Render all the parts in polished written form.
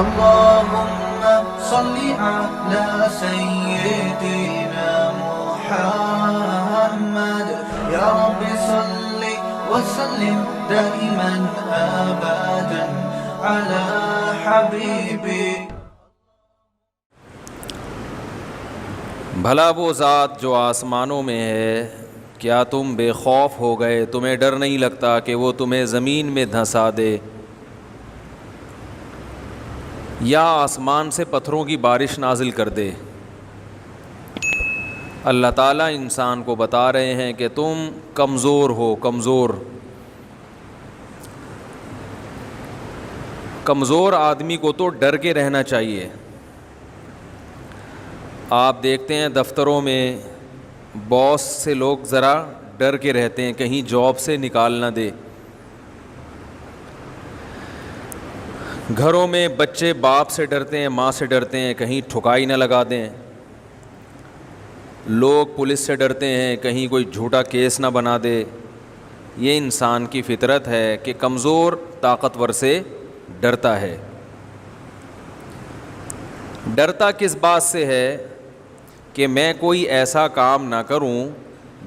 اللهم صل على سيدنا محمد يا رب صل وسلم دائما أبدا على حبيبي. بھلا وہ ذات جو آسمانوں میں ہے، کیا تم بے خوف ہو گئے؟ تمہیں ڈر نہیں لگتا کہ وہ تمہیں زمین میں دھنسا دے، یا آسمان سے پتھروں کی بارش نازل کر دے؟ اللہ تعالیٰ انسان کو بتا رہے ہیں کہ تم کمزور ہو، کمزور آدمی کو تو ڈر کے رہنا چاہیے. آپ دیکھتے ہیں دفتروں میں باس سے لوگ ذرا ڈر کے رہتے ہیں کہیں جاب سے نکال نہ دے. گھروں میں بچے باپ سے ڈرتے ہیں، ماں سے ڈرتے ہیں کہیں ٹھکائی نہ لگا دیں. لوگ پولیس سے ڈرتے ہیں کہیں کوئی جھوٹا کیس نہ بنا دے. یہ انسان کی فطرت ہے کہ کمزور طاقتور سے ڈرتا ہے. ڈرتا کس بات سے ہے؟ کہ میں کوئی ایسا کام نہ کروں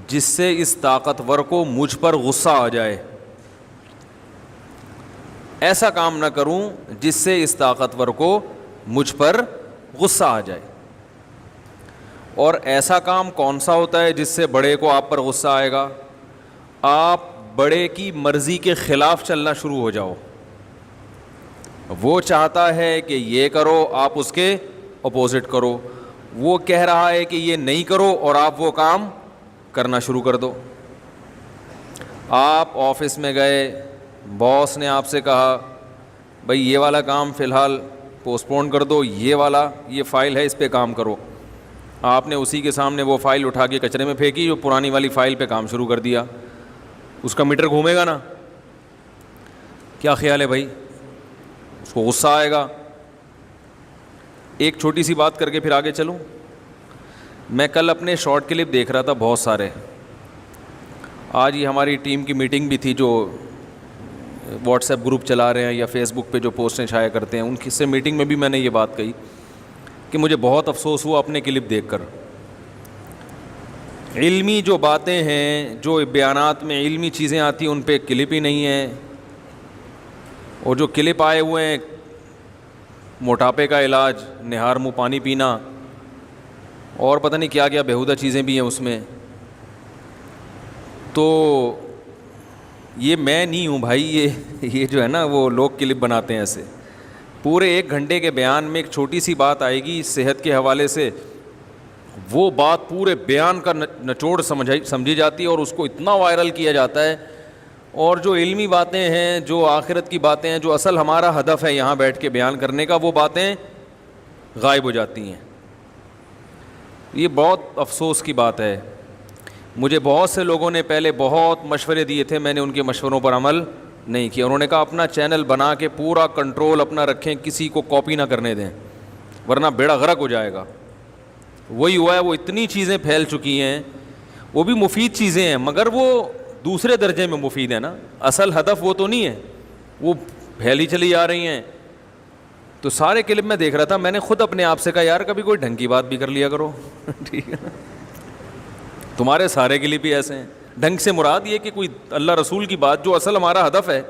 جس سے اس طاقتور کو مجھ پر غصہ آ جائے. ایسا کام نہ کروں جس سے اس طاقتور کو مجھ پر غصہ آ جائے. اور ایسا کام کون سا ہوتا ہے جس سے بڑے کو آپ پر غصہ آئے گا؟ آپ بڑے کی مرضی کے خلاف چلنا شروع ہو جاؤ. وہ چاہتا ہے کہ یہ کرو، آپ اس کے اپوزٹ کرو. وہ کہہ رہا ہے کہ یہ نہیں کرو اور آپ وہ کام کرنا شروع کر دو. آپ آفس میں گئے، باس نے آپ سے کہا بھائی یہ والا کام فی الحال پوسٹ پون کر دو، یہ فائل ہے اس پہ کام کرو. آپ نے اسی کے سامنے وہ فائل اٹھا کے کچرے میں پھینکی، جو پرانی والی فائل پہ کام شروع کر دیا. اس کا میٹر گھومے گا نا؟ کیا خیال ہے بھائی؟ اس کو غصہ آئے گا. ایک چھوٹی سی بات کر کے پھر آگے چلوں. میں کل اپنے شارٹ کلپ دیکھ رہا تھا بہت سارے. آج یہ ہماری ٹیم کی میٹنگ بھی تھی جو واٹس ایپ گروپ چلا رہے ہیں یا فیس بک پہ جو پوسٹیں شائع کرتے ہیں، ان کی سے میٹنگ میں بھی میں نے یہ بات کہی کہ مجھے بہت افسوس ہوا اپنے کلپ دیکھ کر. علمی جو باتیں ہیں، جو بیانات میں علمی چیزیں آتی ہیں، ان پہ کلپ ہی نہیں ہے. اور جو کلپ آئے ہوئے ہیں، موٹاپے کا علاج، نہار منہ پانی پینا، اور پتہ نہیں کیا کیا بیہودہ چیزیں بھی ہیں اس میں. تو یہ میں نہیں ہوں بھائی، یہ جو ہے نا وہ لوگ کلپ بناتے ہیں ایسے. پورے 1 گھنٹے کے بیان میں ایک چھوٹی سی بات آئے گی صحت کے حوالے سے، وہ بات پورے بیان کا نچوڑ سمجھی جاتی ہے اور اس کو اتنا وائرل کیا جاتا ہے. اور جو علمی باتیں ہیں، جو آخرت کی باتیں ہیں، جو اصل ہمارا ہدف ہے یہاں بیٹھ کے بیان کرنے کا، وہ باتیں غائب ہو جاتی ہیں. یہ بہت افسوس کی بات ہے. مجھے بہت سے لوگوں نے پہلے بہت مشورے دیے تھے، میں نے ان کے مشوروں پر عمل نہیں کیا. انہوں نے کہا اپنا چینل بنا کے پورا کنٹرول اپنا رکھیں، کسی کو کاپی نہ کرنے دیں ورنہ بیڑا غرق ہو جائے گا. وہی ہوا ہے، وہ اتنی چیزیں پھیل چکی ہیں، وہ بھی مفید چیزیں ہیں مگر وہ دوسرے درجے میں مفید ہے نا. اصل ہدف وہ تو نہیں ہے، وہ پھیلی چلی جا رہی ہیں. تو سارے کلپ میں دیکھ رہا تھا، میں نے خود اپنے آپ سے کہا یار کبھی کوئی ڈھنگ کی بات بھی کر لیا کرو. ٹھیک ہے نا؟ تمہارے سارے کلپ ہی ایسے ہیں. ڈھنگ سے مراد یہ کہ کوئی اللہ رسول کی بات جو اصل ہمارا ہدف ہے.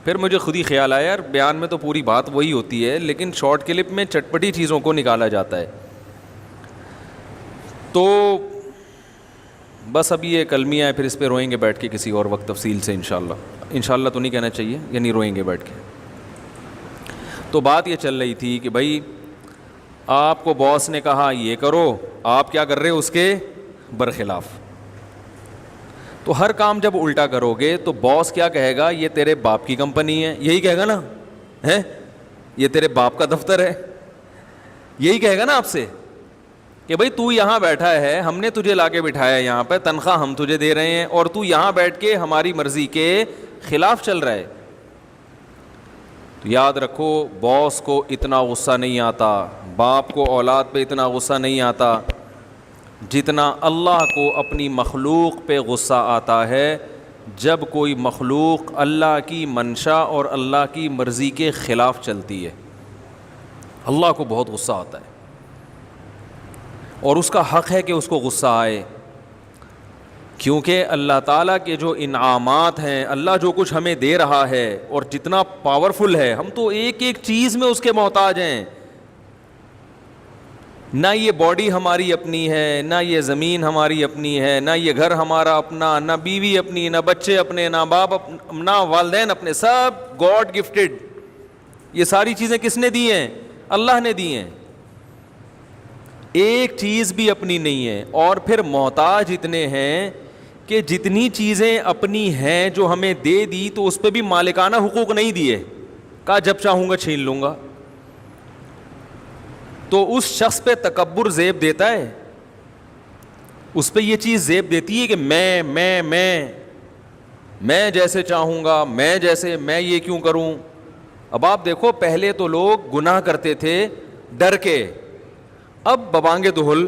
پھر مجھے خود ہی خیال آیا یار بیان میں تو پوری بات وہی ہوتی ہے، لیکن شارٹ کلپ میں چٹپٹی چیزوں کو نکالا جاتا ہے. تو بس اب یہ کلمیہ ہے، پھر اس پہ روئیں گے بیٹھ کے کسی اور وقت تفصیل سے انشاءاللہ تو نہیں کہنا چاہیے، یعنی روئیں گے بیٹھ کے. تو بات یہ چل رہی تھی کہ بھائی آپ کو باس نے کہا یہ کرو، آپ کیا کر رہے ہو اس کے برخلاف. تو ہر کام جب الٹا کرو گے تو باس کیا کہے گا؟ یہ تیرے باپ کی کمپنی ہے، یہی کہے گا نا، ہے یہ تیرے باپ کا دفتر ہے، یہی کہے گا نا آپ سے کہ بھائی تو یہاں بیٹھا ہے، ہم نے تجھے لا کے بٹھایا یہاں پہ، تنخواہ ہم تجھے دے رہے ہیں اور تو یہاں بیٹھ کے ہماری مرضی کے خلاف چل رہا ہے. تو یاد رکھو باس کو اتنا غصہ نہیں آتا، باپ کو اولاد پہ اتنا غصہ نہیں آتا جتنا اللہ کو اپنی مخلوق پہ غصہ آتا ہے. جب کوئی مخلوق اللہ کی منشا اور اللہ کی مرضی کے خلاف چلتی ہے، اللہ کو بہت غصہ آتا ہے، اور اس کا حق ہے کہ اس کو غصہ آئے، کیونکہ اللہ تعالیٰ کے جو انعامات ہیں، اللہ جو کچھ ہمیں دے رہا ہے اور جتنا پاورفل ہے، ہم تو ایک ایک چیز میں اس کے محتاج ہیں۔ نہ یہ باڈی ہماری اپنی ہے، نہ یہ زمین ہماری اپنی ہے، نہ یہ گھر ہمارا اپنا، نہ بیوی اپنی، نہ بچے اپنے، نہ باپ نہ والدین اپنے، سب گاڈ گفٹڈ۔ یہ ساری چیزیں کس نے دی ہیں؟ اللہ نے دی ہیں، ایک چیز بھی اپنی نہیں ہے۔ اور پھر محتاج اتنے ہیں کہ جتنی چیزیں اپنی ہیں جو ہمیں دے دی تو اس پہ بھی مالکانہ حقوق نہیں دیے، کہا جب چاہوں گا چھین لوں گا۔ تو اس شخص پہ تکبر زیب دیتا ہے، اس پہ یہ چیز زیب دیتی ہے کہ میں جیسے چاہوں گا، میں یہ کیوں کروں۔ اب آپ دیکھو، پہلے تو لوگ گناہ کرتے تھے ڈر کے، اب ببانگ دہل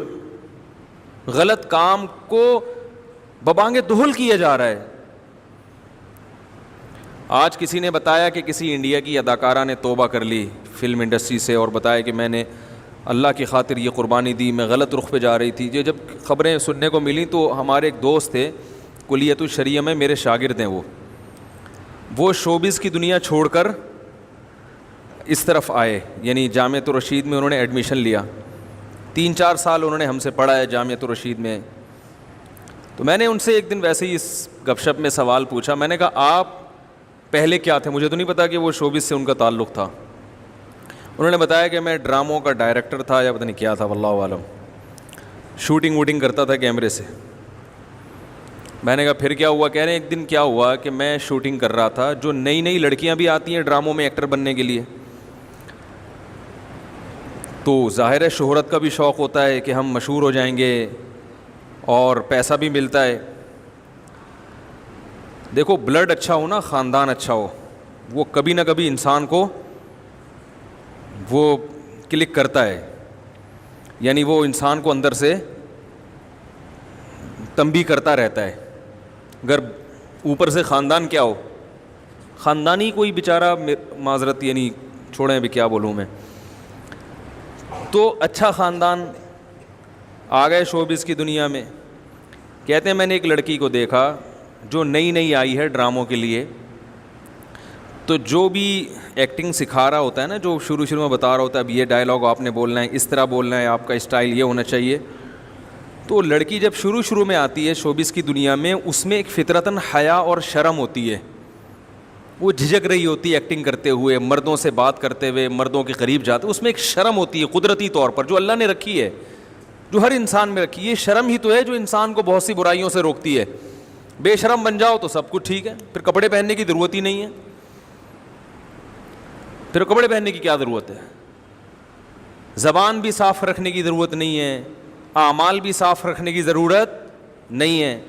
غلط کام کو ببانگ دہل کیا جا رہا ہے۔ آج کسی نے بتایا کہ کسی انڈیا کی اداکارہ نے توبہ کر لی فلم انڈسٹری سے، اور بتایا کہ میں نے اللہ کی خاطر یہ قربانی دی، میں غلط رخ پہ جا رہی تھی۔ جب خبریں سننے کو ملیں تو ہمارے ایک دوست تھے کلیت الشریعہ میں، میرے شاگرد ہیں، وہ شوبز کی دنیا چھوڑ کر اس طرف آئے، یعنی جامعۃ الرشید میں انہوں نے ایڈمیشن لیا، 3-4 سال انہوں نے ہم سے پڑھا ہے جامعۃ الرشید میں۔ تو میں نے ان سے ایک دن ویسے ہی اس گپ شپ میں سوال پوچھا، میں نے کہا آپ پہلے کیا تھے؟ مجھے تو نہیں پتا کہ وہ شوبز سے ان کا تعلق تھا۔ انہوں نے بتایا کہ میں ڈراموں کا ڈائریکٹر تھا یا پتہ نہیں کیا تھا، واللہ عالم، شوٹنگ ووٹنگ کرتا تھا کیمرے سے۔ میں نے کہا پھر کیا ہوا؟ کہہ رہے ہیں ایک دن کیا ہوا کہ میں شوٹنگ کر رہا تھا، جو نئی لڑکیاں بھی آتی ہیں ڈراموں میں ایکٹر بننے کے لیے، تو ظاہر ہے شہرت کا بھی شوق ہوتا ہے کہ ہم مشہور ہو جائیں گے اور پیسہ بھی ملتا ہے۔ دیکھو بلڈ اچھا ہو نا، خاندان اچھا ہو، وہ کبھی نہ کبھی انسان کو وہ کلک کرتا ہے، یعنی وہ انسان کو اندر سے تنبیہ کرتا رہتا ہے۔ اگر اوپر سے خاندان کیا ہو، خاندانی کوئی بیچارہ، معذرت یعنی چھوڑیں ابھی کیا بولوں میں، تو اچھا خاندان آ گئے شوبز کی دنیا میں۔ کہتے ہیں میں نے ایک لڑکی کو دیکھا جو نئی آئی ہے ڈراموں کے لیے، تو جو بھی ایکٹنگ سکھا رہا ہوتا ہے نا، جو شروع میں بتا رہا ہوتا ہے اب یہ ڈائلاگ آپ نے بولنا ہے، اس طرح بولنا ہے، آپ کا اسٹائل یہ ہونا چاہیے، تو لڑکی جب شروع میں آتی ہے شوبز کی دنیا میں، اس میں ایک فطرتاً حیا اور شرم ہوتی ہے، وہ جھجک رہی ہوتی ہے ایکٹنگ کرتے ہوئے، مردوں سے بات کرتے ہوئے، مردوں کے قریب جاتے، اس میں ایک شرم ہوتی ہے قدرتی طور پر جو اللہ نے رکھی ہے، جو ہر انسان میں رکھی ہے۔ یہ شرم ہی تو ہے جو انسان کو بہت سی برائیوں سے روکتی ہے۔ بے شرم بن جاؤ تو سب کچھ ٹھیک ہے، پھر کپڑے پہننے کی ضرورت ہی نہیں ہے، پھر کپڑے پہننے کی کیا ضرورت ہے؟ زبان بھی صاف رکھنے کی ضرورت نہیں ہے، اعمال بھی صاف رکھنے کی ضرورت نہیں ہے۔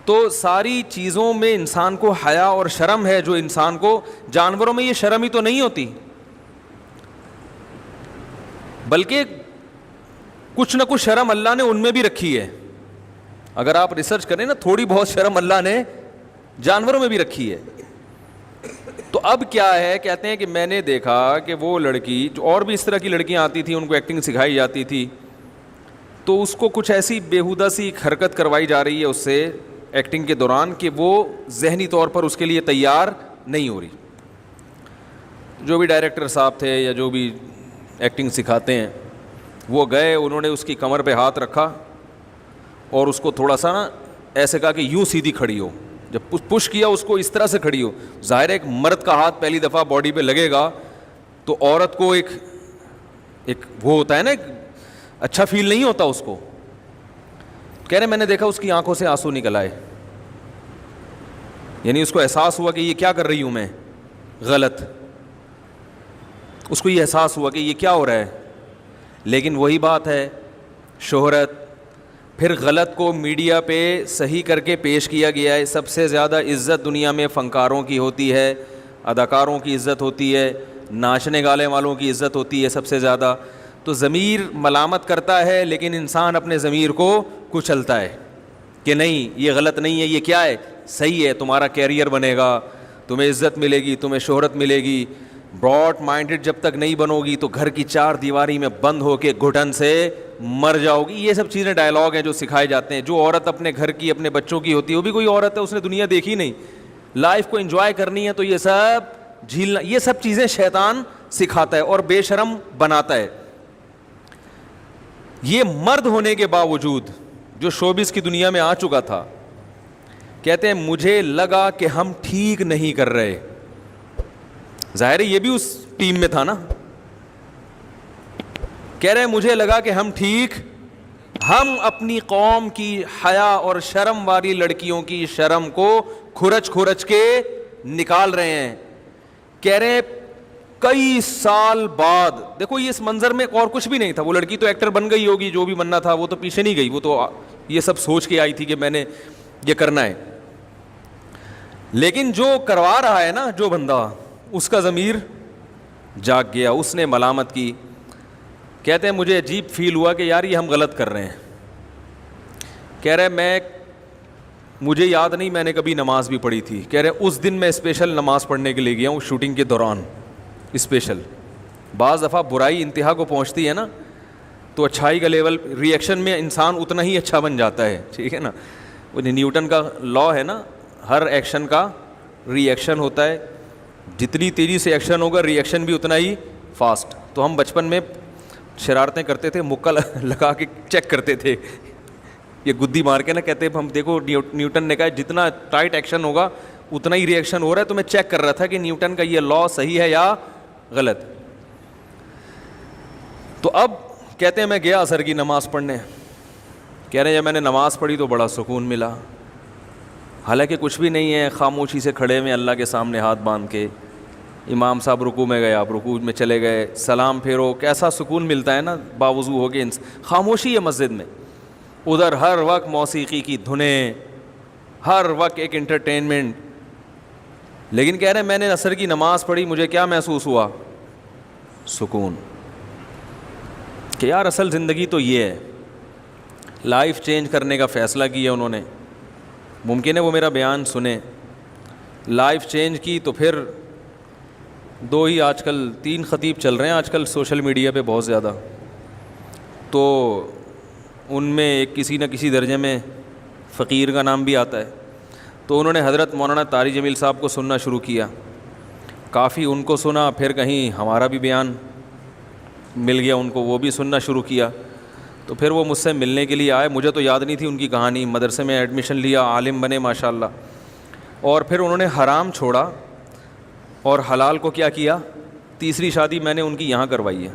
تو ساری چیزوں میں انسان کو حیا اور شرم ہے، جو انسان کو، جانوروں میں یہ شرم ہی تو نہیں ہوتی، بلکہ کچھ نہ کچھ شرم اللہ نے ان میں بھی رکھی ہے۔ اگر آپ ریسرچ کریں نا، تھوڑی بہت شرم اللہ نے جانوروں میں بھی رکھی ہے۔ تو اب کیا ہے، کہتے ہیں کہ میں نے دیکھا کہ وہ لڑکی، جو اور بھی اس طرح کی لڑکیاں آتی تھیں، ان کو ایکٹنگ سکھائی جاتی تھی، تو اس کو کچھ ایسی بیہودہ سی ایک حرکت کروائی جا رہی ہے اس سے ایکٹنگ کے دوران کہ وہ ذہنی طور پر اس کے لیے تیار نہیں ہو رہی۔ جو بھی ڈائریکٹر صاحب تھے یا جو بھی ایکٹنگ سکھاتے ہیں، وہ گئے، انہوں نے اس کی کمر پہ ہاتھ رکھا اور اس کو تھوڑا سا نا ایسے کہا کہ یوں سیدھی کھڑی ہو، جب پش کیا اس کو اس طرح سے کھڑی ہو۔ ظاہر ہے ایک مرد کا ہاتھ پہلی دفعہ باڈی پہ لگے گا تو عورت کو ایک وہ ہوتا ہے نا، ایک اچھا فیل نہیں ہوتا اس کو۔ کہہ رہے میں نے دیکھا اس کی آنکھوں سے آنسو نکل آئے، یعنی اس کو احساس ہوا کہ یہ کیا کر رہی ہوں میں غلط، اس کو یہ احساس ہوا کہ یہ کیا ہو رہا ہے۔ لیکن وہی بات ہے، شہرت، پھر غلط کو میڈیا پہ صحیح کر کے پیش کیا گیا ہے۔ سب سے زیادہ عزت دنیا میں فنکاروں کی ہوتی ہے، اداکاروں کی عزت ہوتی ہے، ناچنے گانے والوں کی عزت ہوتی ہے سب سے زیادہ۔ تو ضمیر ملامت کرتا ہے، لیکن انسان اپنے ضمیر کو کچلتا ہے کہ نہیں یہ غلط نہیں ہے، یہ کیا ہے، صحیح ہے, تمہارا کیریئر بنے گا, تمہیں عزت ملے گی, تمہیں شہرت ملے گی, براڈ مائنڈڈ جب تک نہیں بنو گی تو گھر کی چار دیواری میں بند ہو کے گھٹن سے مر جاؤ گی. یہ سب چیزیں ڈائلاگ ہیں جو سکھائے جاتے ہیں. جو عورت اپنے گھر کی, اپنے بچوں کی ہوتی ہے, وہ بھی کوئی عورت ہے, اس نے دنیا دیکھی نہیں, لائف کو انجوائے کرنی ہے, تو یہ سب جھیلنا, یہ سب چیزیں شیطان سکھاتا ہے اور بے شرم بناتا ہے. یہ مرد ہونے کے باوجود جو شوبز کی دنیا میں آ چکا تھا, کہتے ہیں مجھے لگا کہ ہم ٹھیک نہیں کر رہے. ظاہر ہے یہ بھی اس ٹیم میں تھا نا. کہہ رہے مجھے لگا کہ ہم اپنی قوم کی حیا اور شرم والی لڑکیوں کی شرم کو کھرچ کے نکال رہے ہیں. کہہ رہے کئی سال بعد, دیکھو یہ اس منظر میں اور کچھ بھی نہیں تھا, وہ لڑکی تو ایکٹر بن گئی ہوگی, جو بھی بننا تھا, وہ تو پیچھے نہیں گئی, وہ تو یہ سب سوچ کے آئی تھی کہ میں نے یہ کرنا ہے. لیکن جو کروا رہا ہے نا, جو بندہ, اس کا ضمیر جاگ گیا, اس نے ملامت کی. کہتے ہیں مجھے عجیب فیل ہوا کہ یار یہ ہم غلط کر رہے ہیں. کہہ رہے مجھے یاد نہیں میں نے کبھی نماز بھی پڑھی تھی. کہہ رہے اس دن میں اسپیشل نماز پڑھنے کے لیے گیا ہوں شوٹنگ کے دوران, اسپیشل. بعض دفعہ برائی انتہا کو پہنچتی ہے نا, تو اچھائی کا لیول ری ایکشن میں انسان اتنا ہی اچھا بن جاتا ہے, ٹھیک ہے نا. وہ نیوٹن کا لا ہے نا, ہر ایکشن کا ری ایکشن ہوتا ہے, جتنی تیزی سے ایکشن ہوگا ری ایکشن بھی اتنا ہی فاسٹ. تو ہم بچپن میں شرارتیں کرتے تھے, مکہ لگا کے چیک کرتے تھے, یہ گدی مار کے نا, کہتے ہم دیکھو نیوٹن نے کہا جتنا ٹائٹ ایکشن ہوگا اتنا ہی ری ایکشن ہو رہا ہے. تو میں چیک کر رہا تھا کہ نیوٹن کا یہ لا صحیح ہے یا غلط. تو اب کہتے ہیں میں گیا عصر کی نماز پڑھنے. کہہ رہے ہیں جب میں نے نماز پڑھی تو بڑا سکون ملا. حالانکہ کچھ بھی نہیں ہے, خاموشی سے کھڑے ہوئے اللہ کے سامنے ہاتھ باندھ کے, امام صاحب رکوع میں گئے, آپ رکوع میں چلے گئے, سلام پھیرو, کیسا سکون ملتا ہے نا باوضو ہو کے. خاموشی ہے مسجد میں, ادھر ہر وقت موسیقی کی دھنیں, ہر وقت ایک انٹرٹینمنٹ. لیکن کہہ رہے ہیں میں نے عصر کی نماز پڑھی, مجھے کیا محسوس ہوا؟ سکون. کہ یار اصل زندگی تو یہ ہے. لائف چینج کرنے کا فیصلہ کیا انہوں نے, ممکن ہے وہ میرا بیان سنیں, لائف چینج کی تو پھر دو ہی آج کل 3 خطیب چل رہے ہیں آج کل سوشل میڈیا پہ بہت زیادہ. تو ان میں ایک کسی نہ کسی درجے میں فقیر کا نام بھی آتا ہے. تو انہوں نے حضرت مولانا طارق جمیل صاحب کو سننا شروع کیا, کافی ان کو سنا, پھر کہیں ہمارا بھی بیان مل گیا ان کو, وہ بھی سننا شروع کیا. تو پھر وہ مجھ سے ملنے کے لیے آئے, مجھے تو یاد نہیں تھی ان کی کہانی. مدرسے میں ایڈمیشن لیا, عالم بنے ماشاءاللہ, اور پھر انہوں نے حرام چھوڑا اور حلال کو کیا کیا. تیسری شادی میں نے ان کی یہاں کروائی ہے,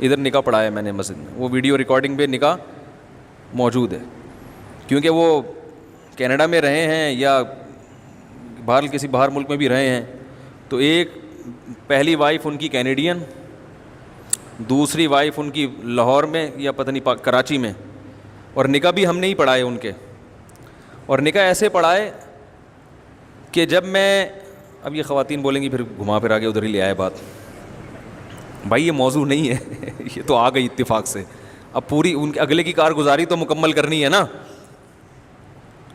ادھر نکاح پڑھایا میں نے مسجد میں, وہ ویڈیو ریکارڈنگ پہ نکاح موجود ہے. کیونکہ وہ کینیڈا میں رہے ہیں یا کسی باہر ملک میں بھی رہے ہیں. تو ایک پہلی وائف ان کی کینیڈین, دوسری وائف ان کی لاہور میں یا پتہ نہیں کراچی میں, اور نکاح بھی ہم نے ہی پڑھائے ان کے. اور نکاح ایسے پڑھائے کہ جب میں, اب یہ خواتین بولیں گی پھر گھما پھر آگے ادھر ہی لے آئے بات. بھائی یہ موضوع نہیں ہے, یہ تو آ گئی اتفاق سے. اب پوری ان کے اگلے کی کارگزاری تو مکمل کرنی ہے نا,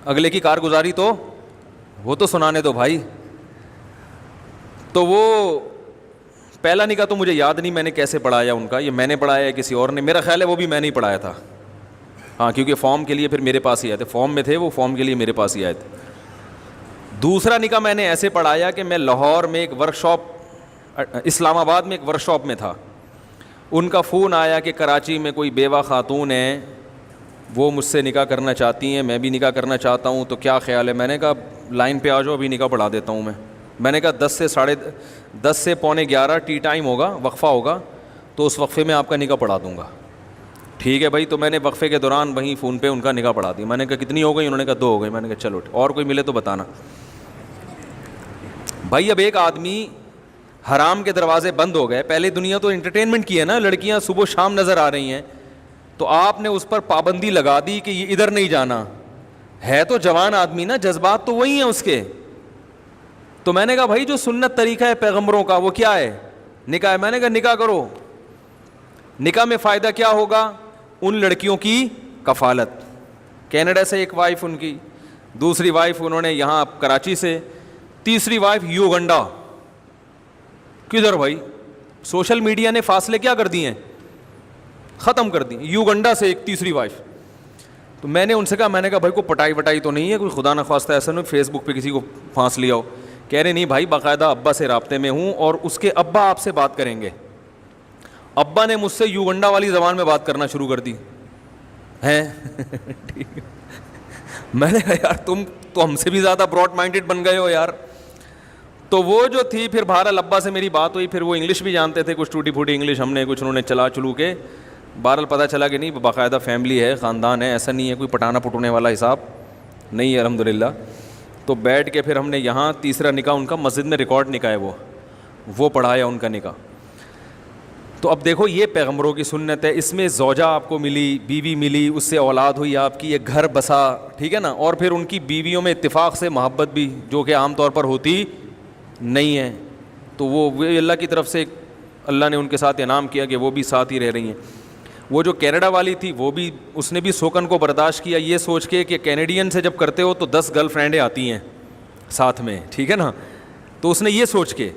اگلے کی کارگزاری تو وہ تو سنانے دو بھائی. تو وہ پہلا نکاح تو مجھے یاد نہیں میں نے کیسے پڑھایا ان کا, یہ میں نے پڑھایا ہے کسی اور نے, میرا خیال ہے وہ بھی میں نے ہی پڑھایا تھا. ہاں کیونکہ فارم کے لیے پھر میرے پاس ہی آئے تھے, فارم میں تھے وہ, فارم کے لیے میرے پاس ہی آئے تھے. دوسرا نکاح میں نے ایسے پڑھایا کہ میں لاہور میں ایک ورک شاپ, اسلام آباد میں ایک ورک شاپ میں تھا. ان کا فون آیا کہ کراچی میں کوئی بیوہ خاتون ہے, وہ مجھ سے نکاح کرنا چاہتی ہیں, میں بھی نکاح کرنا چاہتا ہوں, تو کیا خیال ہے؟ میں نے کہا لائن پہ آ جاؤ, ابھی نکاح پڑھا دیتا ہوں میں نے کہا 10 سے پونے 11 ٹی ٹائم ہوگا, وقفہ ہوگا, تو اس وقفے میں آپ کا نکاح پڑھا دوں گا. ٹھیک ہے بھائی. تو میں نے وقفے کے دوران وہیں فون پہ ان کا نکاح پڑھا دیا. میں نے کہا کتنی ہو گئی؟ انہوں نے کہا 2 ہو گئی. میں نے کہا چلو اور کوئی ملے تو بتانا. بھائی اب ایک آدمی, حرام کے دروازے بند ہو گئے. پہلے دنیا تو انٹرٹینمنٹ کی ہے نا, لڑکیاں صبح شام نظر آ رہی ہیں, تو آپ نے اس پر پابندی لگا دی کہ یہ ادھر نہیں جانا. ہے تو جوان آدمی نا, جذبات تو وہی ہیں اس کے. تو میں نے کہا بھائی جو سنت طریقہ ہے پیغمبروں کا وہ کیا ہے؟ نکاح ہے. میں نے کہا نکاح کرو. نکاح میں فائدہ کیا ہوگا؟ ان لڑکیوں کی کفالت. کینیڈا سے ایک وائف ان کی, دوسری وائف انہوں نے یہاں کراچی سے, تیسری وائف یوگنڈا. کدھر بھائی؟ سوشل میڈیا نے فاصلے کیا کر دیے ہیں, ختم کر دیے. یوگنڈا سے ایک تیسری وائف. تو میں نے ان سے کہا, میں نے کہا بھائی کو پٹائی وٹائی تو نہیں ہے, کوئی خدا نخواستہ ایسا نہیں فیس بک پہ کسی کو پھانس لیا ہو؟ کہہ رہے نہیں بھائی, باقاعدہ ابا سے رابطے میں ہوں اور اس کے ابا آپ سے بات کریں گے. ابا نے مجھ سے یوگنڈا والی زبان میں بات کرنا شروع کر دی ہیں. ٹھیک ہے, میں نے کہا یار تم تو ہم سے بھی زیادہ براڈ مائنڈیڈ بن گئے ہو یار. تو وہ جو تھی پھر بہرحال ابا سے میری بات ہوئی, پھر وہ انگلش بھی جانتے تھے, کچھ ٹوٹی پھوٹی انگلش ہم نے کچھ انہوں نے چلا چلو کے بہرحال پتہ چلا کہ نہیں باقاعدہ فیملی ہے, خاندان ہے, ایسا نہیں ہے کوئی پٹانا پٹونے والا حساب نہیں ہے الحمدللہ. تو بیٹھ کے پھر ہم نے یہاں تیسرا نکاح ان کا مسجد میں ریکارڈ نکاح ہے وہ پڑھایا ان کا نکاح. تو اب دیکھو یہ پیغمبروں کی سنت ہے, اس میں زوجہ آپ کو ملی, بیوی ملی, اس سے اولاد ہوئی آپ کی, ایک گھر بسا, ٹھیک ہے نا. اور پھر ان کی بیویوں میں اتفاق سے محبت بھی, جو کہ عام طور پر ہوتی نہیں ہے. تو وہ اللہ کی طرف سے اللہ نے ان کے ساتھ انعام کیا کہ وہ بھی ساتھ ہی رہ رہی ہیں. وہ جو کینیڈا والی تھی وہ بھی, اس نے بھی سوکن کو برداشت کیا یہ سوچ کے کہ کینیڈین سے جب کرتے ہو تو 10 گرل فرینڈیں آتی ہیں ساتھ میں, ٹھیک ہے نا. تو اس نے یہ سوچ کے,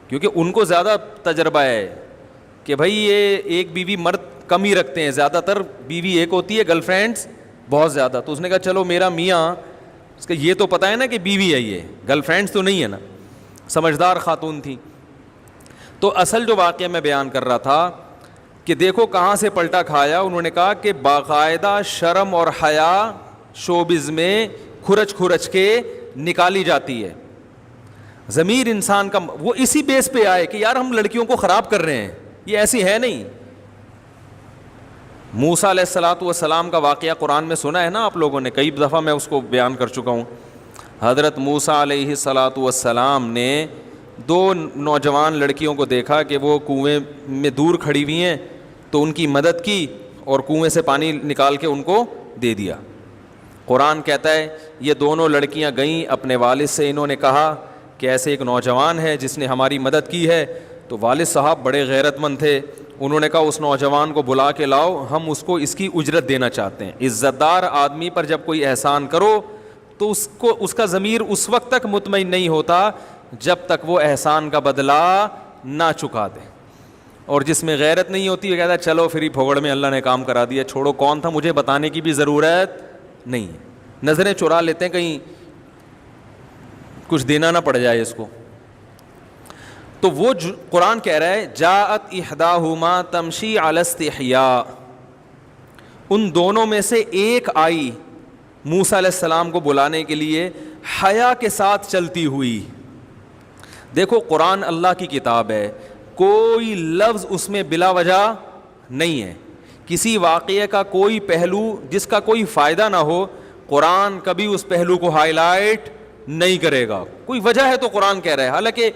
کیونکہ ان کو زیادہ تجربہ ہے کہ بھائی یہ ایک بیوی مرد کم ہی رکھتے ہیں, زیادہ تر بیوی ایک ہوتی ہے, گرل فرینڈس بہت زیادہ. تو اس نے کہا چلو میرا میاں, اس کا یہ تو پتہ ہے نا کہ بیوی ہے, یہ گرل فرینڈس تو نہیں ہے نا, سمجھدار خاتون تھی. تو اصل جو واقعہ میں بیان کر رہا تھا کہ دیکھو کہاں سے پلٹا کھایا. انہوں نے کہا کہ باقاعدہ شرم اور حیا شوبز میں کھرچ کھرچ کے نکالی جاتی ہے. ضمیر انسان کا وہ اسی بیس پہ آئے کہ یار ہم لڑکیوں کو خراب کر رہے ہیں, یہ ایسی ہے نہیں. موسیٰ علیہ الصلوۃ والسلام کا واقعہ قرآن میں سنا ہے نا آپ لوگوں نے, کئی دفعہ میں اس کو بیان کر چکا ہوں. حضرت موسیٰ علیہ الصلوۃ والسلام نے 2 نوجوان لڑکیوں کو دیکھا کہ وہ کنویں میں دور کھڑی ہوئی ہیں, تو ان کی مدد کی اور کنویں سے پانی نکال کے ان کو دے دیا. قرآن کہتا ہے یہ دونوں لڑکیاں گئیں اپنے والد سے, انہوں نے کہا کہ ایسے ایک نوجوان ہے جس نے ہماری مدد کی ہے. تو والد صاحب بڑے غیرت مند تھے, انہوں نے کہا اس نوجوان کو بلا کے لاؤ, ہم اس کو اس کی اجرت دینا چاہتے ہیں. عزت دار آدمی پر جب کوئی احسان کرو تو اس کا ضمیر اس وقت تک مطمئن نہیں ہوتا جب تک وہ احسان کا بدلہ نہ چکا دے. اور جس میں غیرت نہیں ہوتی وہ کہتا ہے چلو فری پھوگڑ میں اللہ نے کام کرا دیا, چھوڑو کون تھا, مجھے بتانے کی بھی ضرورت نہیں ہے. نظریں چرا لیتے ہیں کہیں کچھ دینا نہ پڑ جائے اس کو. تو وہ قرآن کہہ رہا ہے جاءت احداہما تمشی علی استحیاء, ان دونوں میں سے ایک آئی موسیٰ علیہ السلام کو بلانے کے لیے حیا کے ساتھ چلتی ہوئی. دیکھو قرآن اللہ کی کتاب ہے, کوئی لفظ اس میں بلا وجہ نہیں ہے. کسی واقعے کا کوئی پہلو جس کا کوئی فائدہ نہ ہو, قرآن کبھی اس پہلو کو ہائی لائٹ نہیں کرے گا. کوئی وجہ ہے تو قرآن کہہ رہا ہے. حالانکہ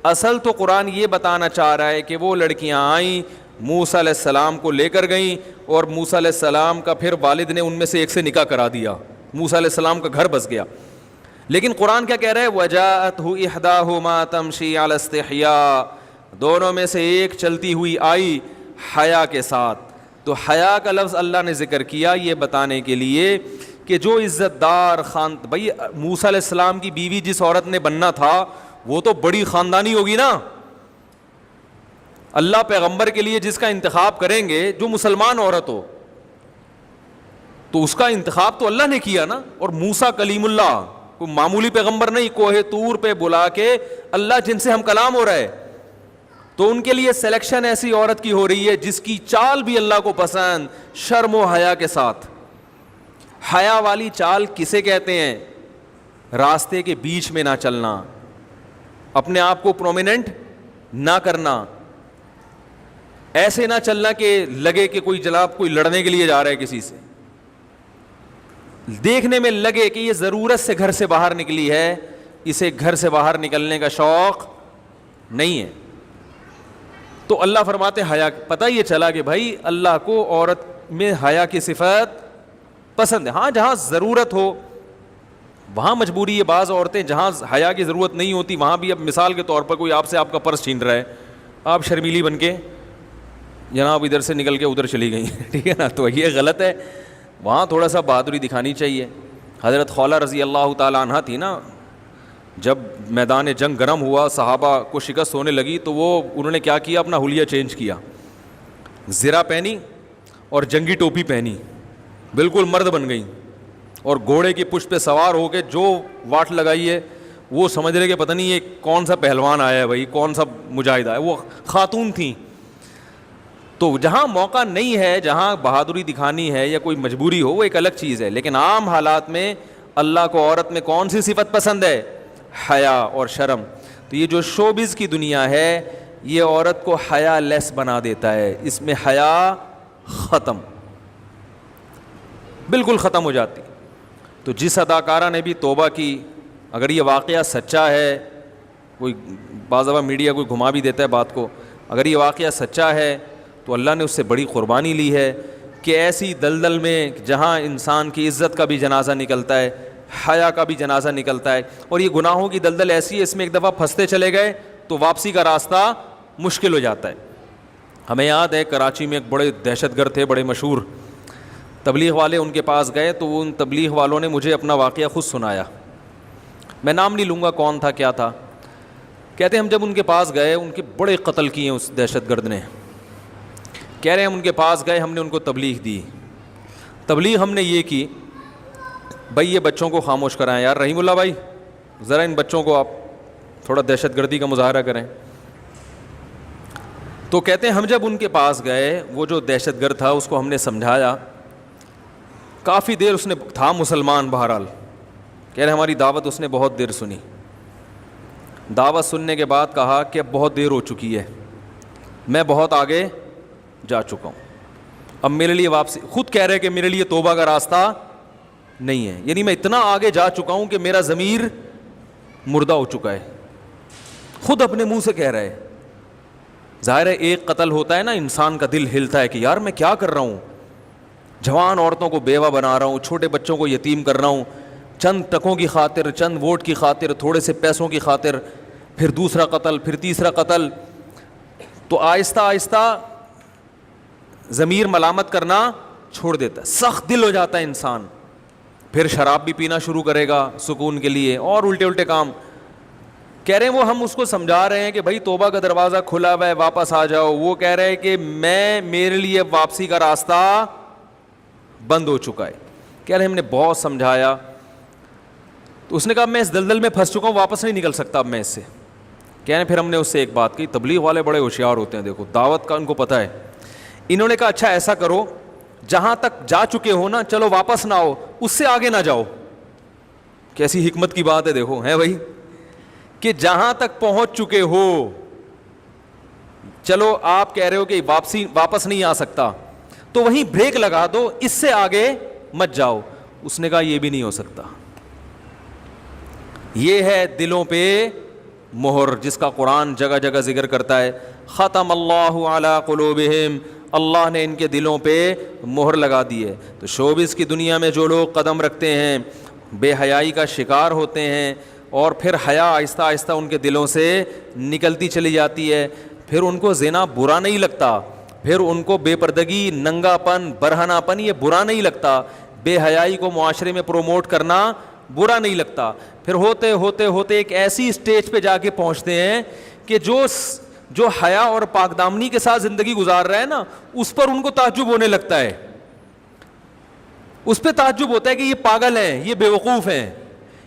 اصل تو قرآن یہ بتانا چاہ رہا ہے کہ وہ لڑکیاں آئیں, موسیٰ علیہ السلام کو لے کر گئیں, اور موسیٰ علیہ السلام کا پھر والد نے ان میں سے ایک سے نکاح کرا دیا, موسیٰ علیہ السلام کا گھر بس گیا. لیکن قرآن کیا کہہ رہا ہے وَجَاءَتْهُ إِحْدَاهُمَا تَمْشِي عَلَى اسْتِحْيَاءٍ, دونوں میں سے ایک چلتی ہوئی آئی حیا کے ساتھ. تو حیا کا لفظ اللہ نے ذکر کیا یہ بتانے کے لیے کہ جو عزت دار بھائی موسیٰ علیہ السلام کی بیوی جس عورت نے بننا تھا وہ تو بڑی خاندانی ہوگی نا. اللہ پیغمبر کے لیے جس کا انتخاب کریں گے جو مسلمان عورت ہو تو اس کا انتخاب تو اللہ نے کیا نا. اور موسیٰ کلیم اللہ, کوئی معمولی پیغمبر نہیں, کوہ طور پہ بلا کے اللہ جن سے ہم کلام ہو رہا ہے, تو ان کے لیے سلیکشن ایسی عورت کی ہو رہی ہے جس کی چال بھی اللہ کو پسند, شرم و حیا کے ساتھ. حیا والی چال کسے کہتے ہیں؟ راستے کے بیچ میں نہ چلنا, اپنے آپ کو پرومیننٹ نہ کرنا, ایسے نہ چلنا کہ لگے کہ کوئی جناب کوئی لڑنے کے لیے جا رہا ہے کسی سے, دیکھنے میں لگے کہ یہ ضرورت سے گھر سے باہر نکلی ہے, اسے گھر سے باہر نکلنے کا شوق نہیں ہے. تو اللہ فرماتے حیا, پتہ یہ چلا کہ بھائی اللہ کو عورت میں حیا کی صفت پسند ہے. ہاں جہاں ضرورت ہو وہاں مجبوری ہے, بعض عورتیں جہاں حیا کی ضرورت نہیں ہوتی وہاں بھی, اب مثال کے طور پر کوئی آپ سے آپ کا پرس چھین رہا ہے, آپ شرمیلی بن کے جناب ادھر سے نکل کے ادھر چلی گئی, ٹھیک ہے نا, تو یہ غلط ہے. وہاں تھوڑا سا بہادری دکھانی چاہیے. حضرت خولہ رضی اللہ تعالیٰ عنہ تھی نا، جب میدان جنگ گرم ہوا، صحابہ کو شکست ہونے لگی، تو انہوں نے کیا کیا، اپنا حلیہ چینج کیا، زرہ پہنی اور جنگی ٹوپی پہنی، بالکل مرد بن گئی، اور گھوڑے کی پشت پہ سوار ہو کے جو واٹ لگائی ہے وہ سمجھ رہے کہ پتہ نہیں یہ کون سا پہلوان آیا ہے بھائی، کون سا مجاہد آیا، وہ خاتون تھیں. تو جہاں موقع نہیں ہے، جہاں بہادری دکھانی ہے یا کوئی مجبوری ہو، وہ ایک الگ چیز ہے، لیکن عام حالات میں اللہ کو عورت میں کون سی صفت پسند ہے؟ حیا اور شرم. تو یہ جو شوبز کی دنیا ہے یہ عورت کو حیا لیس بنا دیتا ہے، اس میں حیا ختم، بالکل ختم ہو جاتی. تو جس اداکارہ نے بھی توبہ کی، اگر یہ واقعہ سچا ہے، کوئی بعض دفعہ میڈیا کوئی گھما بھی دیتا ہے بات کو، اگر یہ واقعہ سچا ہے تو اللہ نے اس سے بڑی قربانی لی ہے کہ ایسی دلدل میں جہاں انسان کی عزت کا بھی جنازہ نکلتا ہے، حیا کا بھی جنازہ نکلتا ہے، اور یہ گناہوں کی دلدل ایسی ہے، اس میں ایک دفعہ پھنستے چلے گئے تو واپسی کا راستہ مشکل ہو جاتا ہے. ہمیں یاد ہے کراچی میں ایک بڑے دہشت گرد تھے، بڑے مشہور، تبلیغ والے ان کے پاس گئے تو ان تبلیغ والوں نے مجھے اپنا واقعہ خود سنایا، میں نام نہیں لوں گا کون تھا کیا تھا. کہتے ہیں ہم جب ان کے پاس گئے، ان کے بڑے قتل کیے اس دہشت گرد نے. کہہ رہے ہیں ہم ان کے پاس گئے، ہم نے ان کو تبلیغ دی. تبلیغ ہم نے یہ کی، بھائی یہ بچوں کو خاموش کرائیں، یار رحیم اللہ بھائی ذرا ان بچوں کو آپ تھوڑا دہشت گردی کا مظاہرہ کریں. تو کہتے ہیں ہم جب ان کے پاس گئے، وہ جو دہشت گرد تھا اس کو ہم نے سمجھایا، کافی دیر اس نے تھا مسلمان بہرحال. کہہ رہے ہماری دعوت اس نے بہت دیر سنی. دعوت سننے کے بعد کہا کہ اب بہت دیر ہو چکی ہے، میں بہت آگے جا چکا ہوں، اب میرے لیے واپسی، خود کہہ رہے کہ میرے لیے توبہ کا راستہ نہیں ہے، یعنی میں اتنا آگے جا چکا ہوں کہ میرا ضمیر مردہ ہو چکا ہے، خود اپنے منہ سے کہہ رہے. ظاہر ہے ایک قتل ہوتا ہے نا، انسان کا دل ہلتا ہے کہ یار میں کیا کر رہا ہوں، جوان عورتوں کو بیوہ بنا رہا ہوں، چھوٹے بچوں کو یتیم کر رہا ہوں، چند ٹکوں کی خاطر، چند ووٹ کی خاطر، تھوڑے سے پیسوں کی خاطر، پھر دوسرا قتل، پھر تیسرا قتل. تو آہستہ آہستہ ضمیر ملامت کرنا چھوڑ دیتا ہے، سخت دل ہو جاتا ہے انسان، پھر شراب بھی پینا شروع کرے گا سکون کے لیے، اور الٹے الٹے کام. کہہ رہے ہیں وہ ہم اس کو سمجھا رہے ہیں کہ بھائی توبہ کا دروازہ کھلا ہوا ہے، واپس آ جاؤ. وہ کہہ رہے ہیں کہ میرے لیے واپسی کا راستہ بند ہو چکا ہے. کہہ رہے ہم نے بہت سمجھایا. تو اس نے کہا میں اس دلدل میں پھنس چکا ہوں، واپس نہیں نکل سکتا اب میں اس سے. کہہ رہے ہیں پھر ہم نے اس سے ایک بات کی، تبلیغ والے بڑے ہوشیار ہوتے ہیں، دیکھو دعوت کا ان کو پتہ ہے. انہوں نے کہا اچھا ایسا کرو، جہاں تک جا چکے ہو نا چلو واپس نہ آؤ، اس سے آگے نہ جاؤ. کیسی حکمت کی بات ہے دیکھو، ہے بھائی، کہ جہاں تک پہنچ چکے ہو چلو، آپ کہہ رہے ہو کہ واپس نہیں آ سکتا تو وہیں بریک لگا دو، اس سے آگے مت جاؤ. اس نے کہا یہ بھی نہیں ہو سکتا. یہ ہے دلوں پہ مہر جس کا قرآن جگہ جگہ ذکر کرتا ہے، ختم اللہ علی قلوبہم، اللہ نے ان کے دلوں پہ مہر لگا دی ہے. تو شوبز کی دنیا میں جو لوگ قدم رکھتے ہیں بے حیائی کا شکار ہوتے ہیں، اور پھر حیا آہستہ آہستہ ان کے دلوں سے نکلتی چلی جاتی ہے، پھر ان کو زنا برا نہیں لگتا، پھر ان کو بے پردگی، ننگا پن، برہنہ پن یہ برا نہیں لگتا، بے حیائی کو معاشرے میں پروموٹ کرنا برا نہیں لگتا. پھر ہوتے ہوتے ہوتے ایک ایسی اسٹیج پہ جا کے پہنچتے ہیں کہ جو حیا اور پاک دامنی کے ساتھ زندگی گزار رہا ہے نا، اس پر ان کو تعجب ہونے لگتا ہے، اس پہ تعجب ہوتا ہے کہ یہ پاگل ہیں، یہ بیوقوف ہیں.